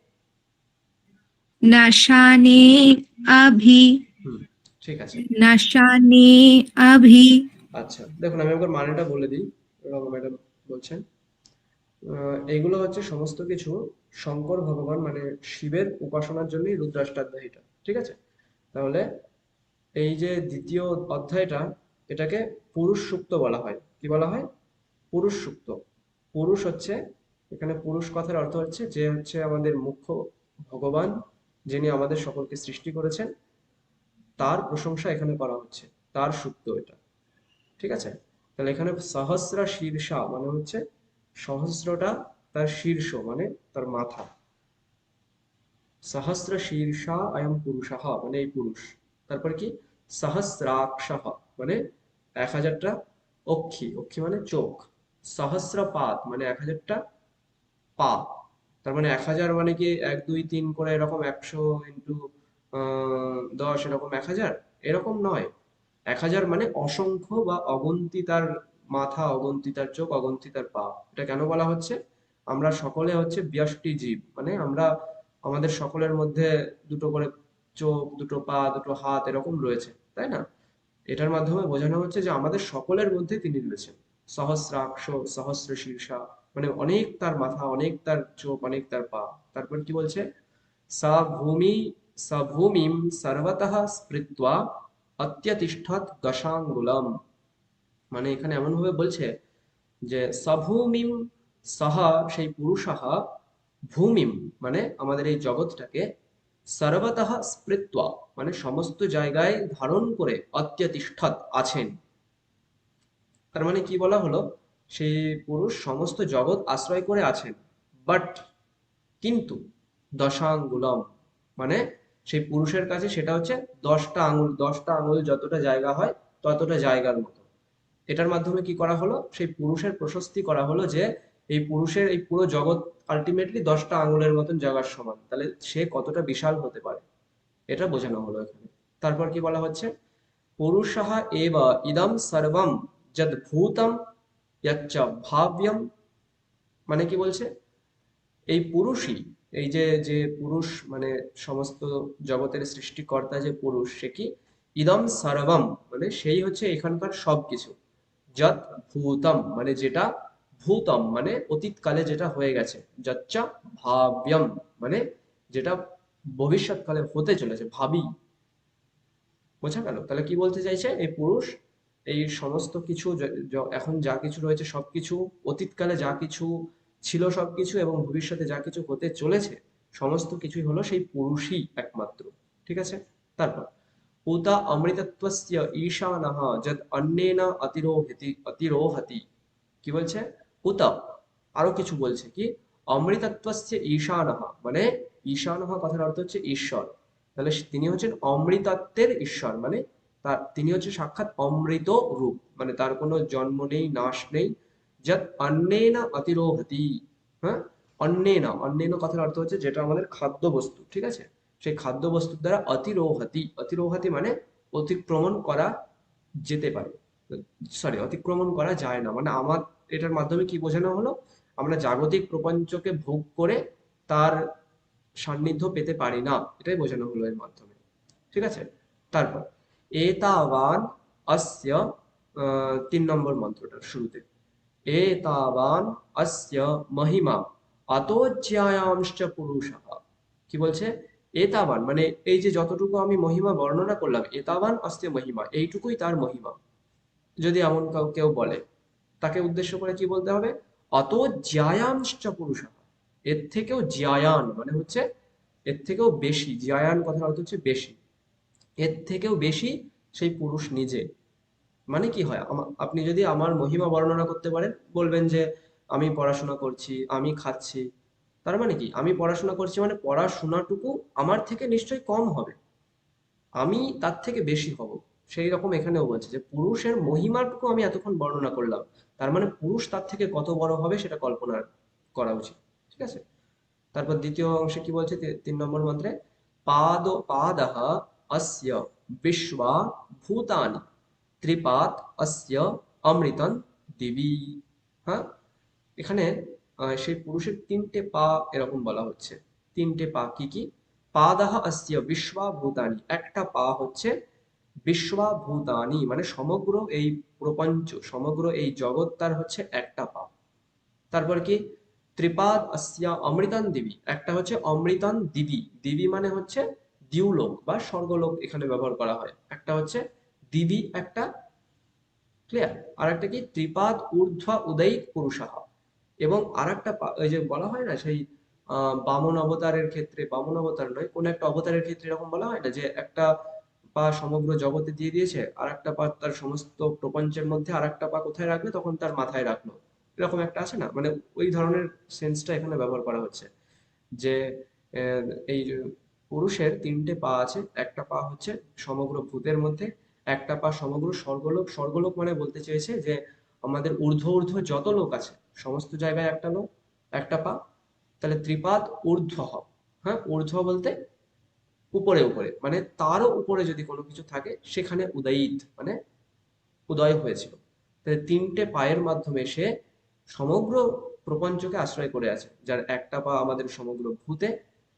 নশানে অভি ঠিক আছে। নশানে অভি। আচ্ছা, দেখুন আমি একবার মানেটা বলে দিই। ম্যাডাম বলছেন, এগুলো হচ্ছে সমস্ত কিছু শঙ্কর ভগবান মানে শিবের উপাসনার জন্যই রুদ্রাষ্টাধ্যায়ীটা, ঠিক আছে। তাহলে এই যে দ্বিতীয় অধ্যায়টা, এটাকে পুরুষ সূক্ত বলা হয়। কি বলা হয়? পুরুষ সূক্ত। পুরুষ হচ্ছে, এখানে পুরুষ কথার অর্থ হচ্ছে যে হচ্ছে আমাদের মুখ্য ভগবান, যিনি আমাদের সকলকে সৃষ্টি করেছেন, তার প্রশংসা এখানে করা হচ্ছে, তার সূক্ত এটা, ঠিক আছে। তাহলে এখানে সহস্র শীর্ষা মানে হচ্ছে সহস্রটা তার শীর্ষ মানে তার মাথা। সহস্র শীর্ষা অয়ম পুরুষঃ মানে এই পুরুষ। তারপর কি? সহস্রাক্ষঃ মানে 1000টা অক্ষি, অক্ষি মানে চোখ। সহস্রপাদ মানে 1000টা পা। তার মানে 1000 মানে কি 1 2 3 করে এরকম 100 ইন্টু 10 এরকম 1000, এরকম নয়। 1000 মানে অসংখ্য বা অগন্তি তার মাথা, অগন্তি তার চোখ, অগন্তি তার পা। এটা কেন বলা হচ্ছে? আমরা সকলে হচ্ছে ব্যষ্টি জীব, মানে আমরা আমাদের সকলের মধ্যে দুটো করে চোখ, দুটো পা, দুটো হাত এরকম রয়েছে, তাই না? এটার মাধ্যমে বোঝানো হচ্ছে যে আমাদের সকলের মধ্যে তিনি রয়েছেন। সহস্রাক্ষ, সহস্র শীর্ষা মানে অনেক তার মাথা, অনেক তার চোখ, অনেক তার পা। তারপর কি বলছে? স ভূমিম সর্বতঃ স্পৃত্বা অত্যতিষ্ঠৎ দশাঙ্গুলম। মানে এখানে এমন ভাবে বলছে যে সভূমিম সহ সেই পুরুষঃ, ভূমিম মানে আমাদের এই জগৎটাকে, সর্বতঃ স্পৃত্বা মানে সমস্ত জায়গায় ধারণ করে অত্যতিষ্ঠৎ আছেন। তার মানে কি বলা হলো, সেই পুরুষ সমস্ত জগৎ আশ্রয় করে আছেন, বাট কিন্তু দশাঙ্গুলম মানে সেই পুরুষের কাছে সেটা হচ্ছে 10টা আঙুল, 10টা আঙুল যতটা জায়গা হয় ততটা জায়গার মতো। এটার মাধ্যমে কি করা হলো, সেই পুরুষের প্রশস্তি করা হলো যে এই পুরুষের এই পুরো জগৎ আলটিমেটলি 10টা আঙুলের মতন জায়গার সমান, তাহলে সে কতটা বিশাল হতে পারে এটা বোঝানো হলো এখানে। তারপর কি বলা হচ্ছে, পুরুষঃ এব ইদম সর্বম যদ ভূতম যচ্চ ভাব্যম মানে কি বলছে, এই পুরুষই, এই যে যে পুরুষ মানে সমস্ত জগতের সৃষ্টিকর্তা যে পুরুষ, সে কি ইদম সর্বম মানে সেই হচ্ছে এখানকার সবকিছু, যৎ ভূতম মানে যেটা, ভূতম মানে অতীতকালে যেটা হয়ে গেছে, যচ্চা ভাব্যম মানে যেটা ভবিষ্যৎকালে হতে চলেছে, ভাবি। বোঝা গেল? তাহলে কি বলতে চাইছে, এই পুরুষ এই সমস্ত কিছু এখন যা কিছু রয়েছে সবকিছু, অতীতকালে যা কিছু ছিল সবকিছু এবং ভবিষ্যতে যা কিছু হতে চলেছে সমস্ত কিছুই হলো সেই পুরুষই একমাত্র। ঠিক আছে, তারপর উতা অমৃতত্বস্য ঈশানঃ যদ অন্যেন অতিরোহতি কি বলছে, উতা আরো কিছু বলছে কি, অমৃতত্বস্য ঈশানঃ মানে ঈশানঃ কথার অর্থ হচ্ছে ঈশ্বর, তাহলে তিনি হচ্ছেন অমৃতত্বের ঈশ্বর, মানে তার তিনি হচ্ছে সাক্ষাৎ অমৃত রূপ, মানে তার কোনো জন্ম নেই, নাশ নেই। যৎ অন্যেন অতিরোহতি, হ্যাঁ, অন্যেন, অন্যেন কথার অর্থ হচ্ছে যেটা আমাদের খাদ্য বস্তু, ঠিক আছে, সেই খাদ্য বস্তুর দ্বারা অতিরোহতি, অতিরোহতি মানে অতিক্রমণ করা যেতে পারে, সরি অতিক্রমণ করা যায় না, মানে আমার এটার মাধ্যমে কি বোঝানো হলো, আমরা জাগতিক প্রপঞ্চকে ভোগ করে তার সান্নিধ্য পেতে পারি না, এটাই বোঝানো হলো এর মাধ্যমে। ঠিক আছে, তারপর এতাবান অস্য 3 নম্বর মন্ত্রটার শুরুতে, এতাবান অস্য মহিমা আতোজ্যায়াংশ্চ পুরুষঃ কি বলছে, এতাবান মানে এই যে যতটুকু আমি মহিমা বর্ণনা করলাম, এতাবান অস্য মহিমা এইটুকুই তার মহিমা, যদি এমন কেউ বলে তাকে উদ্দেশ্য করে কি বলতে হবে, অতোজ্যায়াংশ্চ পুরুষঃ এর থেকেও জ্যায়ান মানে হচ্ছে এর থেকেও বেশি, জ্যায়ান কথার অর্থ হচ্ছে বেশি, এর থেকেও বেশি সেই পুরুষ নিজে। মানে কি হয়, আপনি যদি আমার মহিমা বর্ণনা করতে পারেন, বলবেন যে আমি পড়াশোনা করছি, আমি খাচ্ছি, তার মানে কি আমি পড়াশোনা করছি মানে পড়াশোনাটুকু আমার থেকে নিশ্চয়ই কম হবে, আমি তার থেকে বেশি হব। সেই রকম এখানেও বলছে যে পুরুষের মহিমাটুকু আমি এতক্ষণ বর্ণনা করলাম, তার মানে পুরুষ তার থেকে কত বড় হবে সেটা কল্পনা করা উচিত। ঠিক আছে, তারপর দ্বিতীয় অংশে কি বলছে 3 নম্বর মন্ত্রে, পাদঃ অস্য বিশ্বা ভূতানি ত্রিপাদ অস্য অমৃতং দিবি। হ্যাঁ, এখানে সেই পুরুষের 3টে পা এরকম বলা হচ্ছে, 3টে পা কি কি, পাদঃ অস্য বিশ্বা ভূতানি, একটা পা হচ্ছে বিশ্বা ভূতানি মানে সমগ্র এই প্রপঞ্চ, সমগ্র এই জগৎ তার হচ্ছে একটা পা। তারপর কি, ত্রিপাদ অস্য অমৃতং দিবি, একটা হচ্ছে অমৃতং দিবি, দিবি মানে হচ্ছে দিউলোক বা স্বর্গলোক এখানে ব্যবহার করা হয়, একটা হচ্ছে দিবি একটা, ক্লিয়ার, আর একটা কি ত্রিপাদ ঊর্ধ্ব উদয়িত পুরুষঃ, এবং আর একটা ওই যে বলা হয় না সেই বামন অবতারের ক্ষেত্রে, বামন অবতার নয় কোন একটা অবতারের ক্ষেত্রে এরকম বলা হয় না যে একটা পা সমগ্র জগতে দিয়ে দিয়েছে, আর একটা পা তার সমস্ত প্রপঞ্চের মধ্যে, আর একটা পা কোথায় রাখবে, তখন তার মাথায় রাখলো, এরকম একটা আছে না, মানে ওই ধরনের সেন্সটা এখানে ব্যবহার করা হচ্ছে যে এই যে পুরুষের 3টে পা আছে, একটা পা হচ্ছে সমগ্র ভূতের মধ্যে, একটা পা সমগ্র স্বর্গলোক, স্বর্গলোক মানে বলতে চেয়েছে যে আমাদের ঊর্ধ্ব ঊর্ধ্ব যত লোক আছে সমস্ত জায়গায় একটা লোক, একটা পা, তাহলে ত্রিপাদ ঊর্ধ্ব, হ্যাঁ, ঊর্ধ্ব বলতে উপরে উপরে, মানে তারও উপরে যদি কোনো কিছু থাকে সেখানে উদয়িত মানে উদয় হয়েছিল, তাহলে 3টে পায়ের মাধ্যমে সে সমগ্র প্রপঞ্চকে আশ্রয় করে আছে, যার একটা পা আমাদের সমগ্র ভূতে,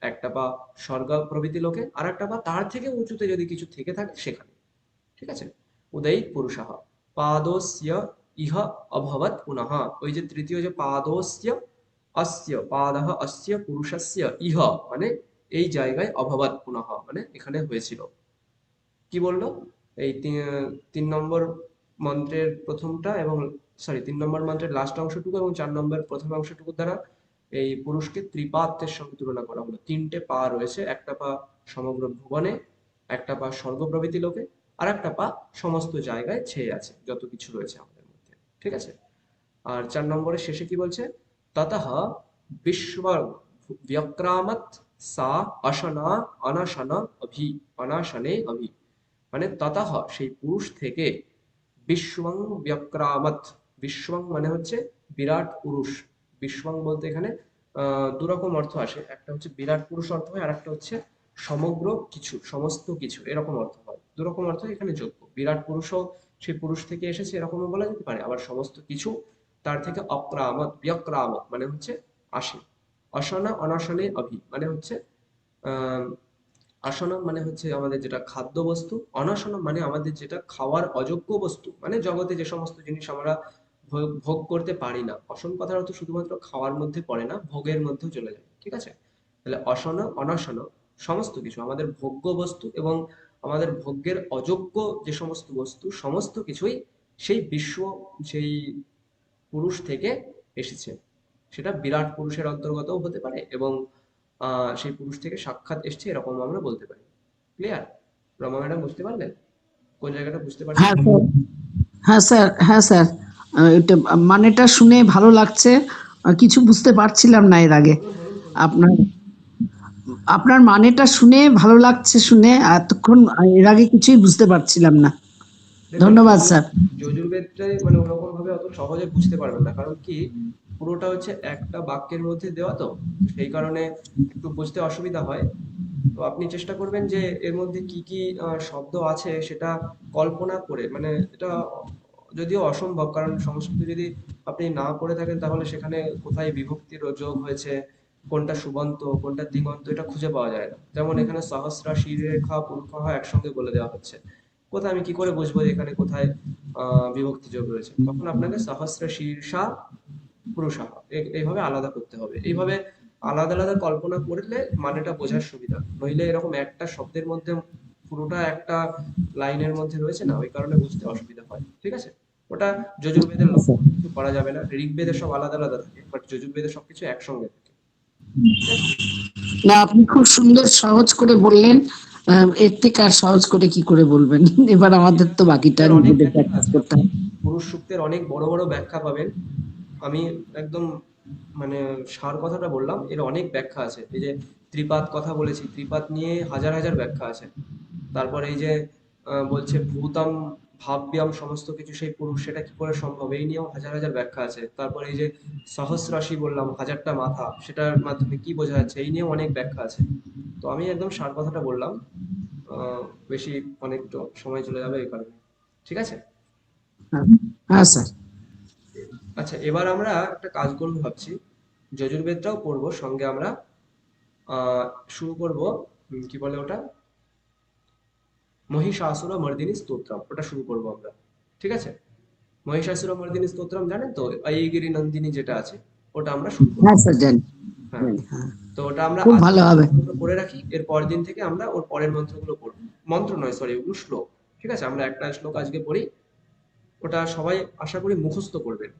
একটা পা স্বর্গ প্রভৃতি লোকে, আর একটা পা তার থেকে উঁচুতে যদি কিছু থেকে থাকে সেখানে। ঠিক আছে, উদয়িত পুরুষঃ পাদস্য ইহ অভবৎ পুনঃ, ওই যে তৃতীয় যে পাদস্য অস্য, পাদঃ অস্য পুরুষস্য ইহ মানে এই জায়গায় অভবৎ পুনঃ মানে এখানে হয়েছিল। কি বললো, এই 3 নম্বর মন্ত্রের প্রথমটা এবং 3 নম্বর মন্ত্রের লাস্ট অংশটুকু এবং 4 নম্বর প্রথম অংশটুকু দ্বারা এই পুরুষকে ত্রিপাদের সঙ্গে তুলনা করা হলো, 3টে পা রয়েছে, একটা পা সমগ্র ভুবনে, একটা পা স্বর্গপ্রভৃতি লোকে, আর একটা পা সমস্ত জায়গায় ছেয়ে আছে, যত কিছু রয়েছে আমাদের মধ্যে। ঠিক আছে? আর 4 নম্বরের শেষে কি বলছে? ততঃ বিশ্ব ব্যক্রামৎ সা অশনা অনশন অভি অনাশনে অভি। মানে ততঃ সেই পুরুষ থেকে বিশ্বং ব্যক্রামৎ, বিশ্বং মানে হচ্ছে বিরাট পুরুষ। বিশ্বং বলতে এখানে দুরকম অর্থ আসে, একটা হচ্ছে বিরাট পুরুষ অর্থ হয়, আর একটা হচ্ছে সমগ্র কিছু, সমস্ত কিছু, এরকম অর্থ হয়। দুরকম অর্থ এখানে যোগ্য। বিরাট পুরুষও সেই পুরুষ থেকে এসেছে এরকমও বলা যেতে পারে, আবার সমস্ত কিছু তার থেকে অক্রামত ব্যক্রামত মানে হচ্ছে আসে। অসনা অনশনে অভি মানে হচ্ছে আহ আসনম মানে হচ্ছে আমাদের যেটা খাদ্য বস্তু, অনশনম মানে আমাদের যেটা খাওয়ার অযোগ্য বস্তু, মানে জগতে যে সমস্ত জিনিস আমরা ভোগ করতে পারি না। অসন কথার অর্থ শুধুমাত্র খাওয়ার মধ্যে পড়ে না, ভোগের মধ্যেও চলে যায়। ঠিক আছে? তাহলে অসন অনশন সমস্ত কিছু আমাদের ভোগ্য বস্তু এবং আমাদের ভোগ্যের অযোগ্য যে সমস্ত বস্তু, সমস্ত কিছুই সেই বিশ্ব, সেই পুরুষ থেকে এসেছে। সেটা বিরাট পুরুষের অন্তর্গতও হতে পারে এবং সেই পুরুষ থেকে সাক্ষাৎ এসছে এরকম আমরা বলতে পারি। ক্লিয়ার? রমা ম্যাডাম বুঝতে পারলেন? কোন জায়গাটা বুঝতে পারছেন? হ্যাঁ স্যার, হ্যাঁ স্যার, হ্যাঁ স্যার, এটা মানেটা শুনে ভালো লাগছে। কিছু বুঝতে পারছিলাম না এর আগে। আপনার আপনার মানেটা শুনে ভালো লাগছে, শুনে এতক্ষণ এর আগে কিছুই বুঝতে পারছিলাম না। দেখুন, ধন্যবাদ স্যার। যজুর্বেদটাই মানে ওরকম ভাবে অত সহজে বুঝতে পারবেন না, কারণ কি পুরোটা হচ্ছে একটা বাক্যের মধ্যে দেওয়া, তো সেই কারণে একটু বুঝতে অসুবিধা হয়। তো আপনি চেষ্টা করবেন যে এর মধ্যে কি কি শব্দ আছে সেটা কল্পনা করে, মানে এটা যদিও অসম্ভব, কারণ সংস্কৃত যদি আপনি না পড়ে থাকেন তাহলে সেখানে কোথায় বিভক্তির যোগ হয়েছে, কোনটা সুবন্ত কোনটা দিগন্ত, এটা খুঁজে পাওয়া যায় না। যেমন এখানে সহস্রা শিরেখা পুরুষ একসঙ্গে বলে দেওয়া হচ্ছে, কোথায় আমি কি করে বুঝবো যে এখানে কোথায় বিভক্তি যোগ রয়েছে? তখন আপনাকে সহস্র শীর্ষা পুরুষা এইভাবে আলাদা করতে হবে। এইভাবে আলাদা আলাদা কল্পনা করলে মানেটা বোঝার সুবিধা, নইলে এরকম একটা শব্দের মধ্যে পুরোটা একটা লাইনের মধ্যে রয়েছে না, ওই কারণে বুঝতে অসুবিধা হয়। ঠিক আছে? ওটা যজুর্বেদের লক্ষণ, কিছু করা যাবে না। ঋগ্বেদে সব আলাদা আলাদা থাকে, বাট যজুর্বেদে সবকিছু একসঙ্গে থাকে। ঠিক আছে? না, আপনি খুব সুন্দর সহজ করে বললেন। এর থেকে আর সহজ করে কি করে বলবেন? এবার আমাদের তো বাকিটা অনেক নিজেদের ব্যাখ্যা প্র্যাকটিস আছে, করতে আপনি হবে। পুরুষ সূক্তের অনেক বড় বড় ব্যাখ্যা পাবেন। আমি একদম মানে সার কথাটা বললাম, এর অনেক ব্যাখ্যা আছে। এই যে ত্রিপাদ কথা বলেছি, ত্রিপাদ নিয়ে হাজার হাজার ব্যাখ্যা আছে। তারপরে এই যে বলছে ভূতম ভাব্যাম সমস্ত কিছু সেই পুরুষ, সেটা কি করে সম্ভব, এই নিয়েও হাজার হাজার ব্যাখ্যা আছে। তারপরে এই যে সহস্রাশি বললাম, হাজারটা মাথা, সেটার মাধ্যমে কি বোঝা যাচ্ছে, এই নিয়েও অনেক ব্যাখ্যা আছে। তো আমি একদম সার কথাটা বললাম, বেশি অনেক সময় চলে যাবে এই কারণে। ঠিক আছে? হ্যাঁ স্যার। আচ্ছা, এবার আমরা একটা কাজ করবো ভাবছি, যজুর্বেদটাও পড়বো সঙ্গে আমরা আহ শুরু করব, কি বলে ওটা, মহিষাসুর মর্দিনী স্তোত্রম, ওটা শুরু করব আমরা। ঠিক আছে? মহিষাসুর মর্দিনী স্তোত্রম জানেন তো, অয়িগিরি নন্দিনী যেটা আছে, ওটা আমরা শুরু করব। হ্যাঁ স্যার, জানি হ্যাঁ, জানি, হ্যাঁ। তো ওটা আমরা খুব আজকে ভালো হবে। মন্ত্র পড়ে রাখি, এর পরের দিন থেকে আমরা ওর পরের মন্ত্রগুলো পড়বো। মন্ত্র নয়, সরি, ওগুলো শ্লোক। ঠিক আছে? আমরা একটা শ্লোক আজকে পড়ি, ওটা সবাই আশা করি মুখস্থ করবেন।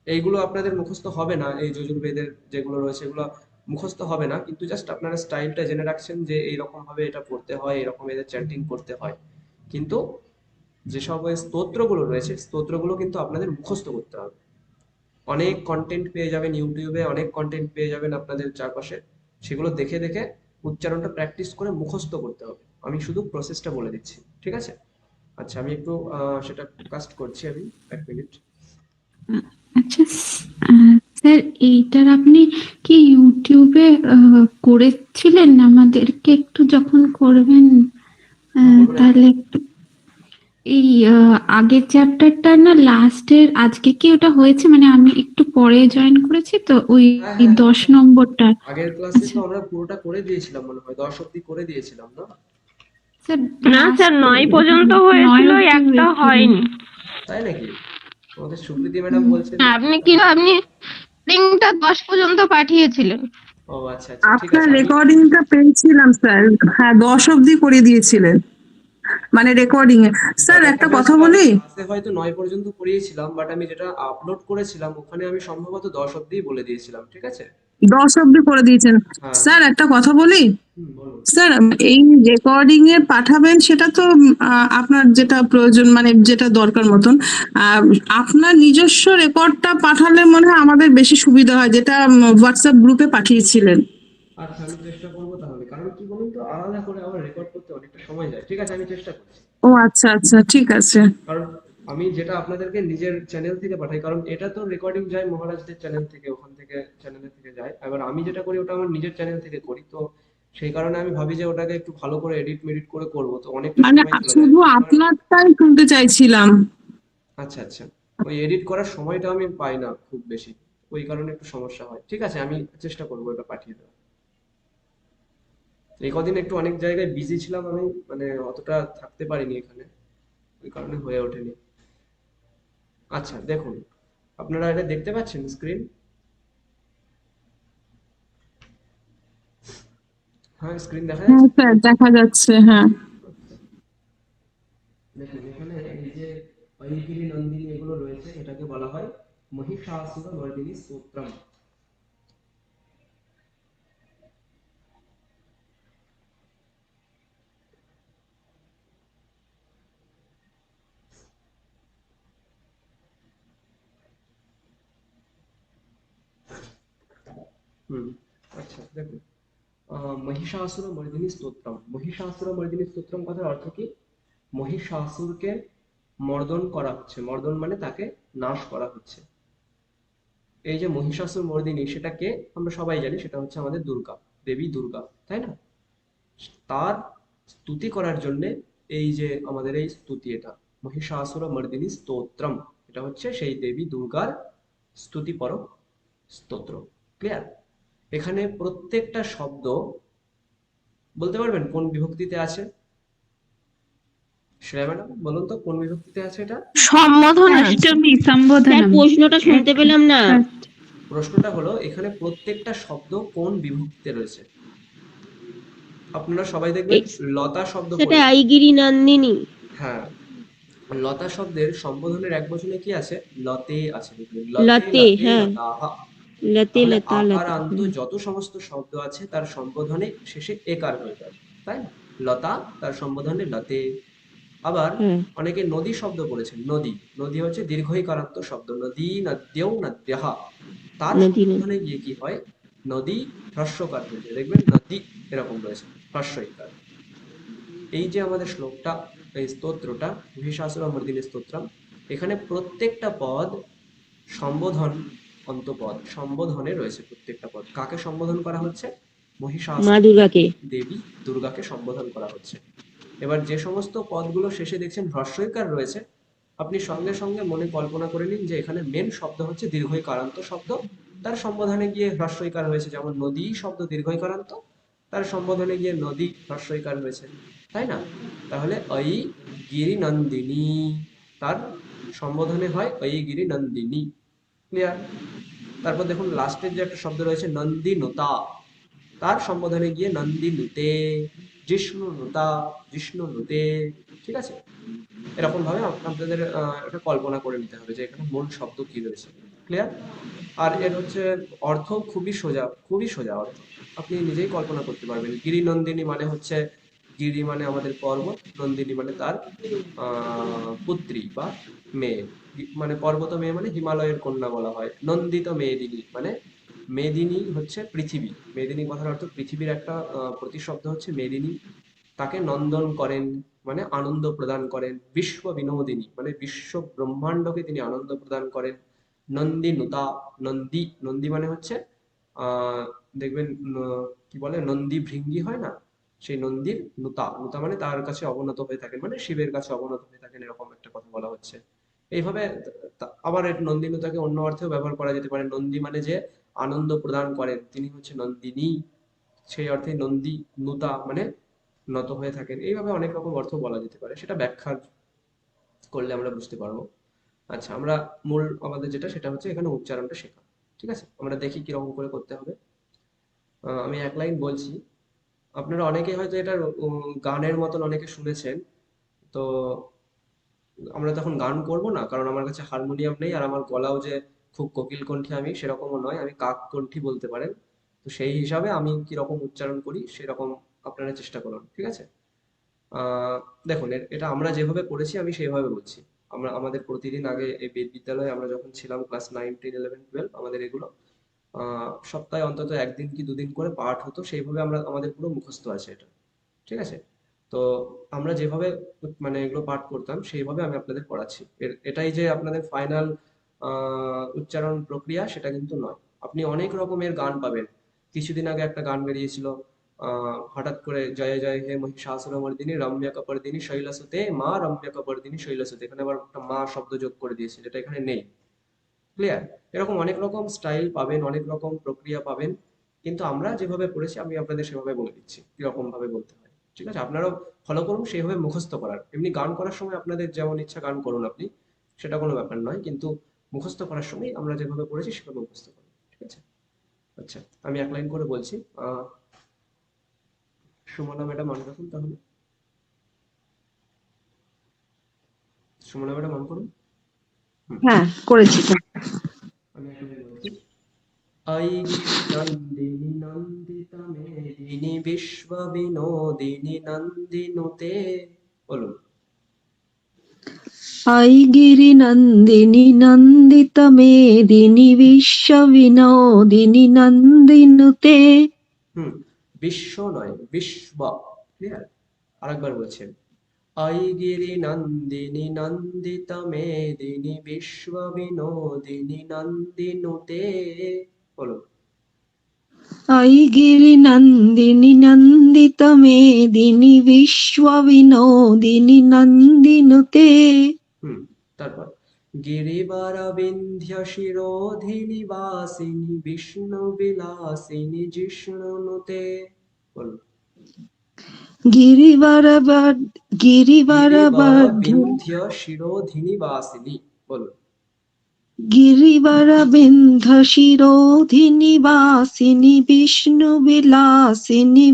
এইগুলো আপনাদের মুখস্থ হবে না, এই যজুর্বেদের যেগুলো রয়েছে এগুলো মুখস্থ হবে না, কিন্তু জাস্ট আপনারা স্টাইলটা জেনে রাখছেন যে এইরকম ভাবে এটা পড়তে হয়, এরকম এদের চ্যান্টিং করতে হয়। কিন্তু যেসব ওই স্তোত্রগুলো রয়েছে, স্তোত্রগুলো কিন্তু আপনাদের মুখস্থ করতে হবে। অনেক কন্টেন্ট পেয়ে যাবেন ইউটিউবে, অনেক কন্টেন্ট পেয়ে যাবেন আপনাদের চারপাশে, সেগুলো দেখে দেখে উচ্চারণটা প্র্যাকটিস করে মুখস্থ করতে হবে। আমি শুধু প্রসেসটা বলে দিচ্ছি। ঠিক আছে? আচ্ছা, আমি একটু সেটা কাস্ট করছি, আমি 1 মিনিট। আচ্ছা স্যার, এইটার আপনি কি ইউটিউবে করেছিলেন? আমাদেরকে একটু যখন করবেন তাহলে একটু এই আগের চ্যাপ্টারটা না লাস্টের, আজকে কি ওটা হয়েছে? মানে আমি একটু পরে জয়েন করেছি তো, ওই হ্যাঁ, হ্যাঁ, 10 নম্বরটা। আগের ক্লাসে তো আচ্ছা আমরা পুরোটা করে দিয়েছিলাম, মনে হয় 10 অব্দি করে দিয়েছিলাম না? স্যার, না স্যার, 9 পর্যন্ত 9 হয়েছিল, অবধি একটা হয়েছিল। হয়নি। তাই নাকি? আমাদের সুপ্রীতি ম্যাডাম বলছেন। আপনি লিঙ্কটা 10 পর্যন্ত পাঠিয়েছিলেন। ও আচ্ছা আচ্ছা, ঠিক আপনার আছে। আমি রেকর্ডিংটা পেয়েছিলাম স্যার। হ্যাঁ, 10 অবধি করে দিয়েছিলেন, মানে রেকর্ডিং এ। স্যার একটা কথা বলি, ক্লাসে হয়তো 9 পর্যন্ত পড়িয়েছিলাম, বাট আমি যেটা আপলোড করেছিলাম ওখানে আমি সম্ভবত 10 অব্দিই বলে দিয়েছিলাম। ঠিক আছে? 10 অব্দি করে দিয়েছেন। হ্যাঁ স্যার একটা কথা বলি, বলুন। স্যার এই রেকর্ডিং এ পাঠাবেন সেটা তো আপনার যেটা প্রয়োজন মানে যেটা দরকার মতন, আহ, আপনার নিজস্ব রেকর্ডটা পাঠালে মনে হয় আমাদের বেশি সুবিধা হয়, যেটা হোয়াটসঅ্যাপ গ্রুপে পাঠিয়েছিলেন। আচ্ছা আমি চেষ্টা করবো তাহলে, কারণ কি বলুন তো, আলাদা করে আবার রেকর্ড করতে অনেকটা সময় যায়। ঠিক আছে আমি চেষ্টা করছি। ও আচ্ছা আচ্ছা, ঠিক আছে। কারণ আমি যেটা আপনাদেরকে নিজের চ্যানেল থেকে পাঠাই, কারণ এটা তো রেকর্ডিং যায় মহারাজদের চ্যানেল থেকে, ওখান থেকে চ্যানেলের থেকে যায়। এবার আমি যেটা করি ওটা আমার নিজের চ্যানেল থেকে করি, তো সেই কারণে আমি ভাবি যে ওটাকে একটু ভালো করে এডিট মেডিট করে করবো, তো অনেকটা মানে সময় চলে যায় শুধু আমার। আপনারটাই শুনতে চাইছিলাম। আচ্ছা আচ্ছা, ওই এডিট করার সময়টা আমি পাই না খুব বেশি, ওই কারণে একটু সমস্যা হয়। ঠিক আছে আমি চেষ্টা করবো এটা পাঠিয়ে দেওয়ার। এই কদিন একটু অনেক জায়গায় বিজি ছিলাম আমি, মানে অতটা থাকতে পারিনি এখানে, ওই কারণে হয়ে ওঠেনি। আচ্ছা দেখুন, আপনারা এটা দেখতে পাচ্ছেন স্ক্রিন? হ্যাঁ স্ক্রিন দেখা হ্যাঁ যাচ্ছে। স্যার, দেখা যাচ্ছে, হ্যাঁ। দেখুন এখানে এই যে ঐগিরি নন্দিনী এগুলো রয়েছে, এটাকে বলা হয় মহিষাসুর মর্দিনী স্তোত্রম। হুম, আচ্ছা দেখুন, মহিষাসুর মর্দিনী স্তোত্রম। মহিষাসুর মর্দিনী স্তোত্রম কথার অর্থ কি? মহিষাসুরকে মর্দন করা হচ্ছে, মর্দন মানে তাকে নাশ করা হচ্ছে। এই যে মহিষাসুর মর্দিনী, সেটাকে আমরা সবাই জানি, সেটা হচ্ছে আমাদের দুর্গা, দেবী দুর্গা, তাই না? তার স্তুতি করার জন্য এই যে আমাদের এই স্তুতি, এটা মহিষাসুর মর্দিনী স্তোত্রম, এটা হচ্ছে সেই দেবী দুর্গার স্তুতিপর স্তোত্র। ক্লিয়ার? এখানে প্রত্যেকটা শব্দ বলতে পারবেন কোন বিভক্তিতে আছে? শ্রেয়া ম্যাডাম বলুন তো কোন বিভক্তিতে আছে এটা? সম্বোধন আছে। অষ্টমী স্যার সম্বোধনম। প্রশ্নটা শুনতে পেলাম না। প্রশ্নটা হলো এখানে প্রত্যেকটা শব্দ কোন বিভক্তিতে রয়েছে? আপনারা সবাই দেখবেন এক্স লতা শব্দ সেটা পড়েছেন। আইগিরি নন্দিনী। হ্যাঁ, লতা শব্দের সম্বোধনের এক বচনে কি আছে? লতে আছে, দেখবেন লতে লতে, লতে হ্যাঁ, লতাহা। লতে তাহলে লতা আকার লতা, আন্ত যত সমস্ত শব্দ আছে তার সম্বোধনে শেষে একার হয়ে যায়, তাই না? লতা, তার সম্বোধনে লতে। আবার হ্যাঁ, অনেকে নদী শব্দ পড়েছেন, নদী। নদী হচ্ছে দীর্ঘইকারান্ত শব্দ, নদী নদ্যৌ নদ্যহা। তার নদী নদী। সম্বোধনে গিয়ে কি হয়? নদী হ্রস্বকার হয়ে যায়, দেখবেন নদী এরকম রয়েছে, হ্রস্বইকার। এই যে আমাদের শ্লোকটা, এই স্তোত্রটা মহিষাসুরমর্দিনী স্তোত্রম, এখানে প্রত্যেকটা পদ সম্বোধন, অন্তপদ সম্বোধনে রয়েছে। প্রত্যেকটা পদ কাকে সম্বোধন করা হচ্ছে? মা মহিষাসুর দুর্গাকে। দেবী দুর্গাকে সম্বোধন করা হচ্ছে। এবার যে সমস্ত পদগুলো শেষে দেখছেন হ্রস্বইকার রয়েছে, আপনি সঙ্গে সঙ্গে মনে কল্পনা করে নিন যে এখানে মেন শব্দ হচ্ছে দীর্ঘইকারান্ত শব্দ, তার সম্বোধনে গিয়ে হ্রস্বইকার হয়েছে। যেমন নদী শব্দ দীর্ঘইকারান্ত, তার সম্বোধনে গিয়ে নদী হ্রস্বইকার হয়েছে, তাই না? তাহলে ঐ গিরি নন্দিনী, তার সম্বোধনে হয় ঐ গিরি নন্দিনী। ক্লিয়ার? তারপর দেখুন লাস্টের যে একটা শব্দ রয়েছে নন্দিনুতা, তার সম্বোধনে গিয়ে নন্দিনুতে। জিষ্ণুনুতা, জিষ্ণুনুতে। ঠিক আছে? এরকম ভাবে আপনাদের এটা কল্পনা করে নিতে হবে যে এখানে মূল শব্দ কি রয়েছে। ক্লিয়ার? আর এর হচ্ছে অর্থ খুবই সোজা, খুবই সোজা অর্থ, আপনি নিজেই কল্পনা করতে পারবেন। গিরি নন্দিনী মানে হচ্ছে, গিরি মানে আমাদের পর্বত, নন্দিনী মানে তার পুত্রী বা মেয়ে। মানে পর্বত মেয়ে মানে হিমালয়ের কন্যা বলা হয়। নন্দিত মেদিনী মানে, মেদিনী হচ্ছে পৃথিবী, মেদিনী কথার অর্থ পৃথিবীর একটা প্রতিশব্দ হচ্ছে মেদিনী। তাকে নন্দন করেন মানে আনন্দ প্রদান করেন। বিশ্ব বিনোদিনী মানে বিশ্ব ব্রহ্মাণ্ডকে তিনি আনন্দ প্রদান করেন। নন্দিনুতা, নন্দী, নন্দী মানে হচ্ছে আহ দেখবেন কি বলে, নন্দী ভৃঙ্গি হয় না, সেই নন্দীর নুতা, নুতা মানে তার কাছে অবনত হয়ে থাকেন, মানে শিবের কাছে অবনত হয়ে থাকেন, এরকম একটা কথা বলা হচ্ছে। এইভাবে আবার নন্দিনুতাকে অন্য অর্থেও ব্যবহার করা যেতে পারে। নন্দী মানে যে আনন্দ প্রদান করেন, তিনি হচ্ছে নন্দিনী, সেই অর্থে নন্দী। নুতা মানে নত হয়ে থাকেন। এইভাবে অনেক রকম অর্থ বলা যেতে পারে, সেটা ব্যাখ্যা করলে আমরা বুঝতে পারবো। আচ্ছা, আমরা মূল আমাদের যেটা সেটা হচ্ছে এখানে উচ্চারণটা শেখা। ঠিক আছে, আমরা দেখি কিরকম করে করতে হবে। আমি এক লাইন বলছি, আপনারা অনেকে হয়তো এটা গানের মতন অনেকে শুনেছেন। তো আমরা তখন গান করব না, কারণ আমার কাছে হারমোনিয়াম নেই, আর আমার গলাও যে খুব কোকিল কণ্ঠী আমি সেরকমও নয়, আমি কাক কণ্ঠী বলতে পারেন। তো সেই হিসাবে আমি কিরকম উচ্চারণ করি সেরকম আপনারা চেষ্টা করুন, ঠিক আছে? দেখুন, এটা আমরা যেভাবে পড়েছি আমি সেইভাবে বলছি। আমাদের প্রতিদিন আগে এই বিদ্যালয়ে আমরা যখন ছিলাম ক্লাস 9, 10, 11, 12, আমাদের এগুলো সপ্তাহে অন্তত একদিন কি দুদিন করে পাঠ হতো, সেইভাবে আমাদের পুরো মুখস্থ আছে এটা, ঠিক আছে? তো আমরা যেভাবে মানে এগুলো পাঠ করতাম সেইভাবে আমি আপনাদের পড়াচ্ছি। এটাই যে আপনাদের ফাইনাল উচ্চারণ প্রক্রিয়া সেটা কিন্তু নয়। আপনি অনেক রকমের গান পাবেন। কিছুদিন আগে একটা গান বেরিয়েছিল, হঠাৎ করে জয় জয় হে মহিষাসুরমর্দিনী রম্যা কপর্দিনী শৈলসুতে মা রম্যা কপর্দিনী শৈলসুতে, এখানে আবার একটা মা শব্দ যোগ করে দিয়েছে যেটা এখানে নেই। ক্লিয়ার? এরকম অনেক রকম স্টাইল পাবেন, অনেক রকম প্রক্রিয়া পাবেন, কিন্তু আমরা যেভাবে পড়েছি আমি আপনাদের সেভাবে বলে দিচ্ছি কিরকম ভাবে বলতে হয়, ঠিক আছে? আপনারাও ফলো করুন সেইভাবে মুখস্থ করার। এমনি গান করার সময় আপনাদের যেমন ইচ্ছা গান করুন আপনি, সেটা কোনো ব্যাপার নয়, কিন্তু মুখস্থ করার সময় আমরা যেভাবে পড়েছি সেভাবে মুখস্থ করুন, ঠিক আছে? আচ্ছা, আমি এক লাইন করে বলছি। সুমনা ম্যাডাম অন রাখুন তাহলে। সুমনা ম্যাডাম অন করুন। হ্যাঁ, করেছি তো। আমি এক লাইন বলছি। ऐगिरि नन्दिनि नन्दित मेदिनि विश्व विनोदिनि नन्दिनुते। বলুন। ऐगिरि नन्दिनि नन्दित मेदिनि विश्व विनोदिनि नन्दिनुते। বিশ্ব নয়, বিশ্ব। ক্লিয়ার? আরেকবার বলছেন। ऐगिरि नन्दिनि नन्दित मेदिनि विश्व विनोदिनि नन्दिनुते। বলুন। ऐगिरि नन्दिनि नन्दित मेदिनि विश्व विनोदिनि नन्दिनुते। তারপর गिरिवर विन्ध्य शिरोधिनि वासिनि विष्णु विलासिनि जिष्णुनुते। বলুন। गिरिवर गिरिवर विन्ध्य शिरोधिनि वासिनि। বলুন। गिरिवर विन्ध्य शिरोधिनि वासिनि विष्णु विलासिनि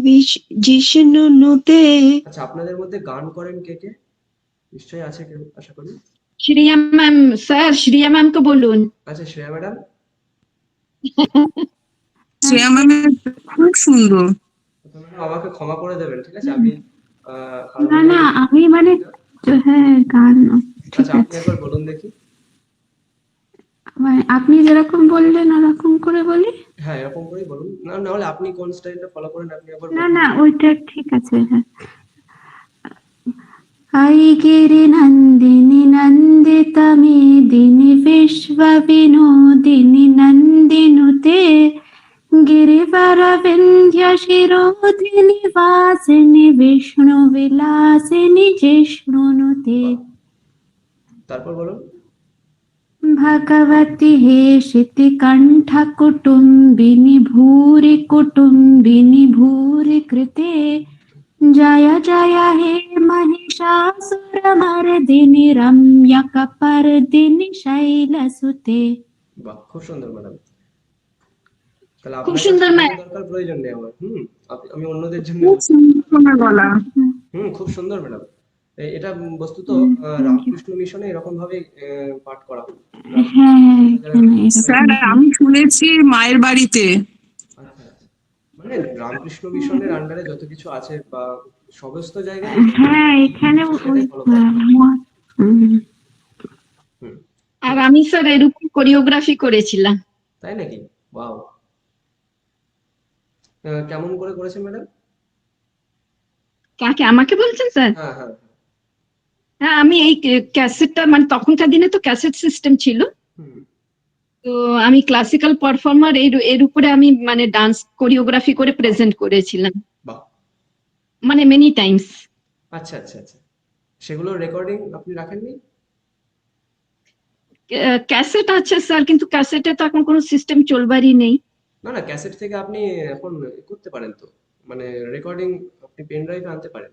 जिष्णुनुते। আচ্ছা, আপনাদের মধ্যে গান করেন কে কে? নিশ্চয়ই আছে কেউ, আশা করি। শ্রিয়া ম্যাম, স্যার শ্রিয়া ম্যামকে বলুন। আচ্ছা, শ্রেয়া ম্যাডাম। শ্রেয়া ম্যামের খুব সুন্দর। আমাকে ক্ষমা করে দেবেন, ঠিক আছে? আমি না না, আমি মানে হ্যাঁ গান ঠিক আচ্ছা, আপনি আছে। একবার বলুন দেখি। মানে আপনি যেরকম বললেন ওরকম করে বলি। হ্যাঁ, এরকম করেই বলুন। না হলে আপনি কোন স্টাইলটা ফলো করেন আপনি একবার না বলুন। না, ওইটা ঠিক আছে। হ্যাঁ, ऐगिरि नन्दिनि नन्दित मेदिनि विश्व विनोदिनि नन्दिनुते गिरिवर विन्ध्य शिरोधिनि वासिनि विष्णु विलासिनि जिष्णुनुते। তারপর বলুন। भगवति हेशिति कण्ठ कुटुम्बिनि भूरि कृते जय जय हे महिषासुरमर्दिनि रम्यकपर्दिनि शैलसुते। বাহ, খুব সুন্দর ম্যাডাম। তাহলে খুব আপনার সুন্দর কাছে ম্যাম। দরকার প্রয়োজন নেই আমার। আমি অন্যদের জন্য খুব বলছি। সুন্দর তোমার গলা। খুব সুন্দর ম্যাডাম। এটা বস্তুত থ্যাংক ইউ। রামকৃষ্ণ মিশনে এরকম ভাবে পাঠ করা হয়। হ্যাঁ হ্যাঁ, যারা এখানে স্যার এরকম হয়। আমি শুনেছি মায়ের বাড়িতে। আচ্ছা, আচ্ছা। মানে রামকৃষ্ণ মিশনের আন্ডারে যত কিছু আছে বা সমস্ত জায়গায় হ্যাঁ, এখানে ওই সেটাই ফলো করা হয়। হুম। হুম, আর আমি স্যার এর উপর কোরিওগ্রাফি করেছিলাম। তাই নাকি? ওয়াও! কেমন করে করেছেন ম্যাডাম? কাকে, আমাকে বলছেন স্যার? হ্যাঁ, হ্যাঁ। হ্যাঁ, আমি এই ক্যাসেটটা, মানে তখনকার দিনে তো ক্যাসেট সিস্টেম ছিল, হুম, তো আমি ক্লাসিক্যাল পারফর্মার, এর উপরে আমি মানে ডান্স কোরিওগ্রাফি করে প্রেজেন্ট করেছিলাম, বাহ! মানে মেনি টাইমস। আচ্ছা, আচ্ছা, আচ্ছা। সেগুলোর রেকর্ডিং আপনি রাখেননি? ক্যাসেট আছে স্যার, কিন্তু ক্যাসেটে তো এখন কোনো সিস্টেম চলবারই নেই। না, না, ক্যাসেট থেকে আপনি এখন করতে পারেন তো। মানে রেকর্ডিং আপনি পেন ড্রাইভে আনতে পারেন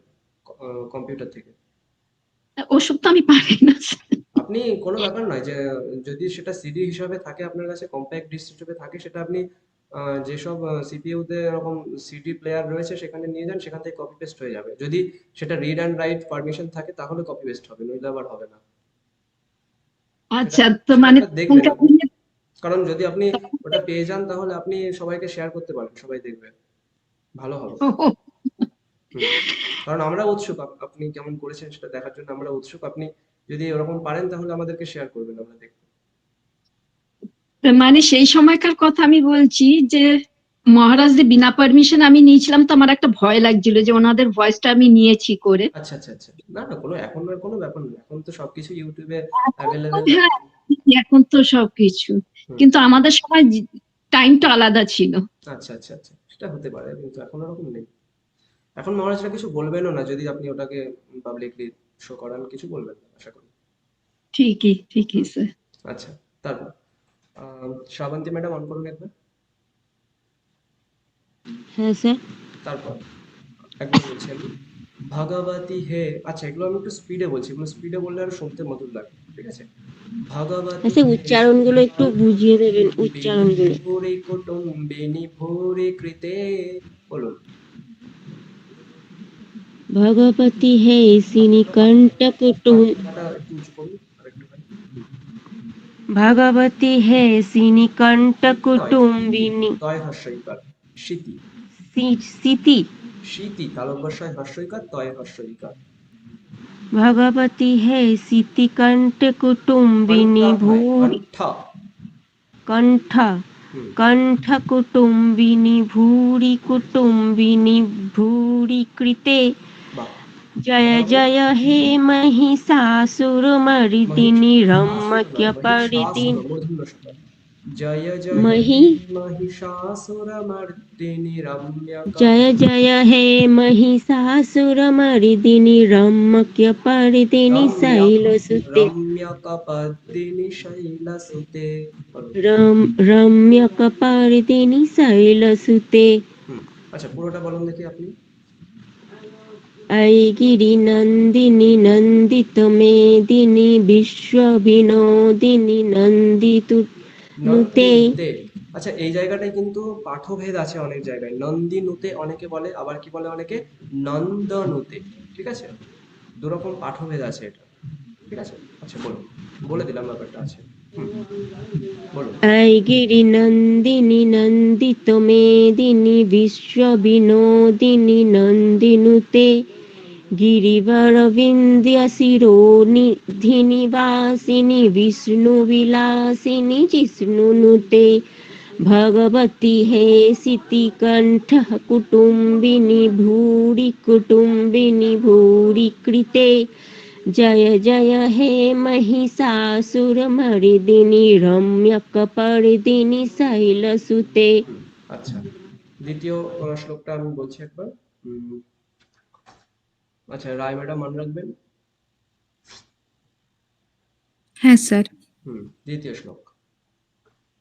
কম্পিউটার থেকে। ওসব তো আমি পারি না স্যার। আপনি কোনো ব্যাপার নয় যে যদি সেটা সিডি হিসাবে থাকে আপনার কাছে, কম্প্যাক্ট ডিস্ক হিসেবে থাকে, সেটা আপনি যেসব সিপিইউ তে এরকম সিডি প্লেয়ার রয়েছে সেখানে নিয়ে যান, সেখান থেকে কপি পেস্ট হয়ে যাবে। যদি সেটা রিড অ্যান্ড রাইট পারমিশন থাকে তাহলে কপি পেস্ট হবে, নইলে আবার হবে না। সেটা আচ্ছা, তো সেটা মানে একবার দেখবেন তখনকার আপনি। দিনে কারণ যদি আপনি ওটা পেয়ে যান তাহলে আপনি সবাইকে শেয়ার করতে পারেন, সবাই দেখবে, ভালো হবে। হুম। কারণ আমরা উৎসুক আপনি কেমন করেছেন সেটা দেখার জন্য আমরা উৎসুক। আপনি যদি ওরকম পারেন তাহলে আমাদেরকে শেয়ার করবেন, আমরা দেখব। মানে সেই সময়কার কথা আমি বলছি যে মহারাজদের বিনা পারমিশন আমি নিয়েছিলাম, তো আমার একটা ভয় লাগছিল যে ওনাদের ভয়েসটা আমি নিয়েছি করে। আচ্ছা আচ্ছা আচ্ছা, না না, এখন আর কোনো ব্যাপার নেই, এখন তো সবকিছু ইউটিউবে অ্যাভেলেবেল। হ্যাঁ, এখন তো সবকিছু, হুম। কিন্তু আমাদের সময় টাইমটা আলাদা ছিল। আচ্ছা আচ্ছা আচ্ছা, সেটা হতে পারে, কিন্তু এখন ওরকম নেই। এখন মহারাজরা কিছু বলবেনও না যদি আপনি ওটাকে পাবলিকলি শো করান, কিছু বলবেন না আশা করি। ঠিকই স্যার। আচ্ছা, তারপর শ্রাবন্তী ম্যাডাম অন করুন একবার। হ্যাঁ স্যার। তারপর একবার বলছি আমি, ভাগাবাতি হে। আচ্ছা, এগুলো আমি একটু স্পিডে বলছি, এগুলো স্পিডে বললে আরো শুনতে মধুর লাগে, ঠিক আছে? ভাগাবাতি আচ্ছা, হে উচ্চারণগুলো একটু বুঝিয়ে দেবেন, উচ্চারণগুলো। ভূরি কুটুম্বিনী ভূরি কৃতে, বলুন। ভগবতী হে সিনিকণ্ঠ কুটুম মাথাটা একটু উঁচু করুন আরেকটুখানি। ভগবতী হে সিনিকণ্ঠ কুটুম্বিনী তয় হর্ষইকার শীতি, সিতি শীতি তালব্যস্বয় হর্ষইকার, তয় হর্ষইকার। ভগবতী হে সিতিকণ্ঠ কুটুম্বিনী ভূরি কণ্ঠা। কণ্ঠ হুম। কণ্ঠ কুটুম্বিনী ভূরি কুটুম্বিনী ভূরি কৃতে বাহ। জয় জয় হে মহিষাসুরমর্দিনী রম্যক্যপরিদিনী জয় জয় মহি মহিষাসুরমর্দিনী রম্যক। জয় জয় হে মহিষাসুরমর্দিনী রম্যক্যপরিদিনী শৈলসুতে রম্যকপর্দিনী শৈলসুতে, বলুন। রম্যকপরিদিনী শৈলসুতে হুম। আচ্ছা, পুরোটা বলুন দেখি আপনি। ऐगिरि नन्दिनि नन्दित मेदिनि विश्व विनोदिनि नन्दितु নুতে। নন্দিনুতে। আচ্ছা, এই জায়গাটায় কিন্তু পাঠভেদ আছে অনেক জায়গায়। নন্দিনুতে অনেকে বলে, আবার কি বলে অনেকে, নন্দনুতে। ঠিক আছে, দুরকম পাঠভেদ আছে এটা, ঠিক আছে? আচ্ছা, বলুন, বলে দিলাম ব্যাপারটা আছে। হুম, বলুন। ऐगिरि नन्दिनि नन्दित मेदिनि विश्व विनोदिनि नन्दिनुते गिरिवर विन्द्य शिरोनिधिनिवासिनि विष्णुविलासिनि जिष्णुनुते भगवती हे सितिकण्ठः कुटुम्बिनि भूरि कुटुम्बिनि भूरि कृते जय जय हे महिषासुरमर्दिनि रम्यकपर्दिनि शैलसुते। হুম। আচ্ছা, দ্বিতীয় শ্লোকটা আমি বলছি একবার। আচ্ছা, রায় ম্যাডাম মনে রাখবেন। হ্যাঁ স্যার। দ্বিতীয় শ্লোক,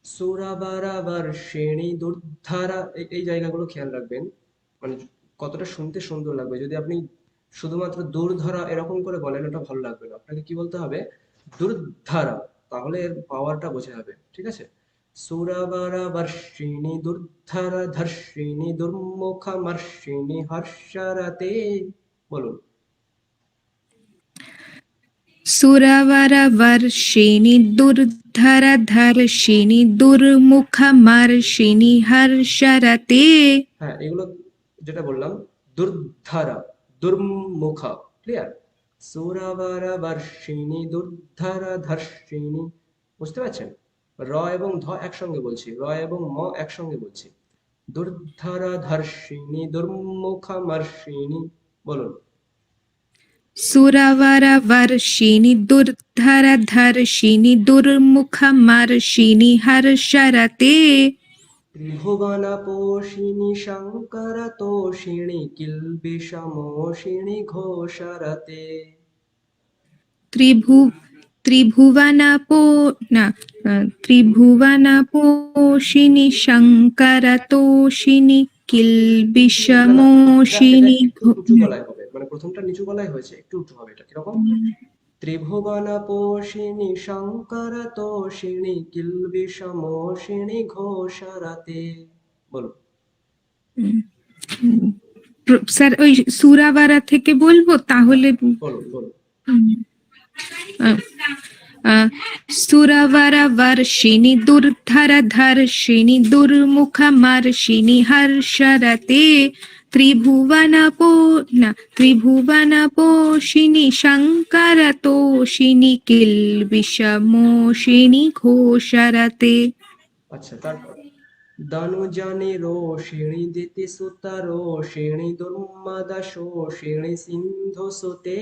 সুরাবারাবর্ষিণী দুর্ধারা। এই জায়গাগুলো খেয়াল রাখবেন, মানে কতটা শুনতে সুন্দর লাগবে। যদি আপনি শুধুমাত্র দুর্ধারা এরকম করে বলেন, ওটা ভালো লাগবে না, আপনাকে কি বলতে হবে, দুর্ধারা, তাহলে এর পাওয়ারটা বোঝা যাবে, ঠিক আছে? সুরাবারাবর্ষিণী দুর্ধারা ধর্ষিণী দুর্মুখমর্ষিণী হর্ষরতে, বলুন। সুরবরবর্ষিণী দুর্ধরধর্ষিণী দুর্মুখমর্ষিণী হর্ষরতে। হ্যাঁ, এগুলো যেটা বললাম, দুর্ধারা, দুর্মুখা, ক্লিয়ার? সুরাবারাবর্ষিণী দুর্ধারা ধর্ষিণী, বুঝতে পারছেন? র এবং ধ একসঙ্গে বলছি, র এবং ম একসঙ্গে বলছি। দুর্ধারা ধর্ষিণী দুর্মুখমর্ষিণী, বলুন। সুরবরবর্ষিণী দুর্ধরধর্ষিণী দুর্মুখমর্ষিণী হর্ষরতে। ত্রিভুবনপোষিণী শঙ্করতোষিণী কিল্বিষমোষিণী ঘোষরতে। ত্রিভুবনপোষিণী শঙ্করতোষিণী কিল্বিষমোষিণী। একটু উঁচু গলায় হবে, মানে প্রথমটা নিচু গলায় হয়েছে, একটু উঁচু হবে। এটা কিরকম? ত্রিভুবনপোষিণী শঙ্করতোষিণী কিল্বিষমোষিণী ঘোষরতে, বলুন। স্যার ওই সুরাবারা থেকে বলবো তাহলে? বলুন বলুন। सुरवरवर्षिणि दुर्धरधर्षिणि दुर्मुखमर्षिणि हर्षरते त्रिभुवनपोषिणि शङ्करतोषिणि किल्बिषमोषिणि घोषरते। আচ্ছা, তারপর ধনুজানি রোষিণী দিতিসুতা রোষিণী দুর্মদশোষিণী সিন্ধু সুতে।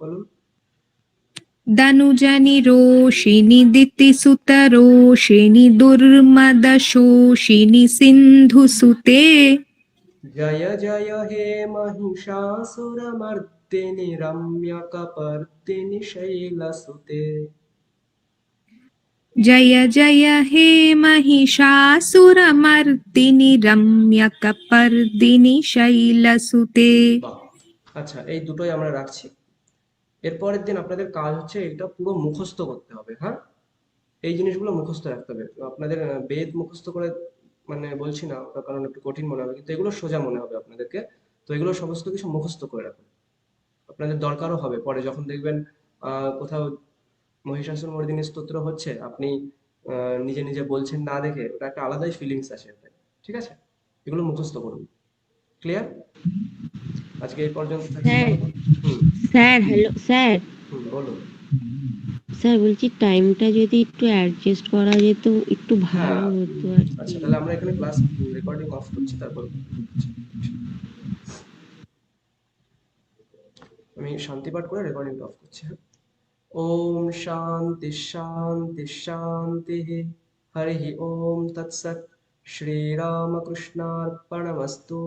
বলুন। धनुजनि रोषिणि दितिसुतरोषिणि दुर्मदशोषिणि सिन्धुसुते। जय जय हे महिषासुरमर्दिनि रम्यकपर्दिनि शैलसुते। जय जय हे महिषासुरमर्दिनि रम्यकपर्दिनि शैलसुते। বাহ, আচ্ছা এই দুটোই আমরা রাখছি। এরপরের দিন আপনাদের কাজ হচ্ছে এটা পুরো মুখস্থ করতে হবে। হ্যাঁ, এই জিনিসগুলো মুখস্থ রাখতে হবে। আপনাদের বেদ মুখস্থ করে মানে বলছি না, ওটা কারণ একটু কঠিন মনে হবে, কিন্তু এগুলো সোজা মনে হবে আপনাদেরকে। তো এগুলো সমস্ত কিছু মুখস্থ করে রাখুন, আপনাদের দরকারও হবে পরে যখন দেখবেন কোথাও মহিষাসুর মর্দিনী স্তোত্র হচ্ছে, আপনি নিজে নিজে বলছেন না দেখে, ওটা একটা আলাদাই ফিলিংস আসে ওতে। ঠিক আছে, এগুলো মুখস্থ করুন। ক্লিয়ার? আজকে এই পর্যন্ত থাকছে। স্যার হুম স্যার হ্যালো স্যার বলুন। স্যার বলছি টাইমটা যদি একটু অ্যাডজাস্ট করা যেত একটু হ্যাঁ, ভালো হতো আর আচ্ছা কি। তাহলে আমরা এখানে ক্লাস রেকর্ডিং অফ করছি, তারপর আমি শান্তি পাঠ করে রেকর্ডিং অফ করছি। হ্যাঁ, ওম শান্তি শান্তি শান্তি। হরি ওম তৎসৎ। শ্রীরামকৃষ্ণার্পণমস্তু।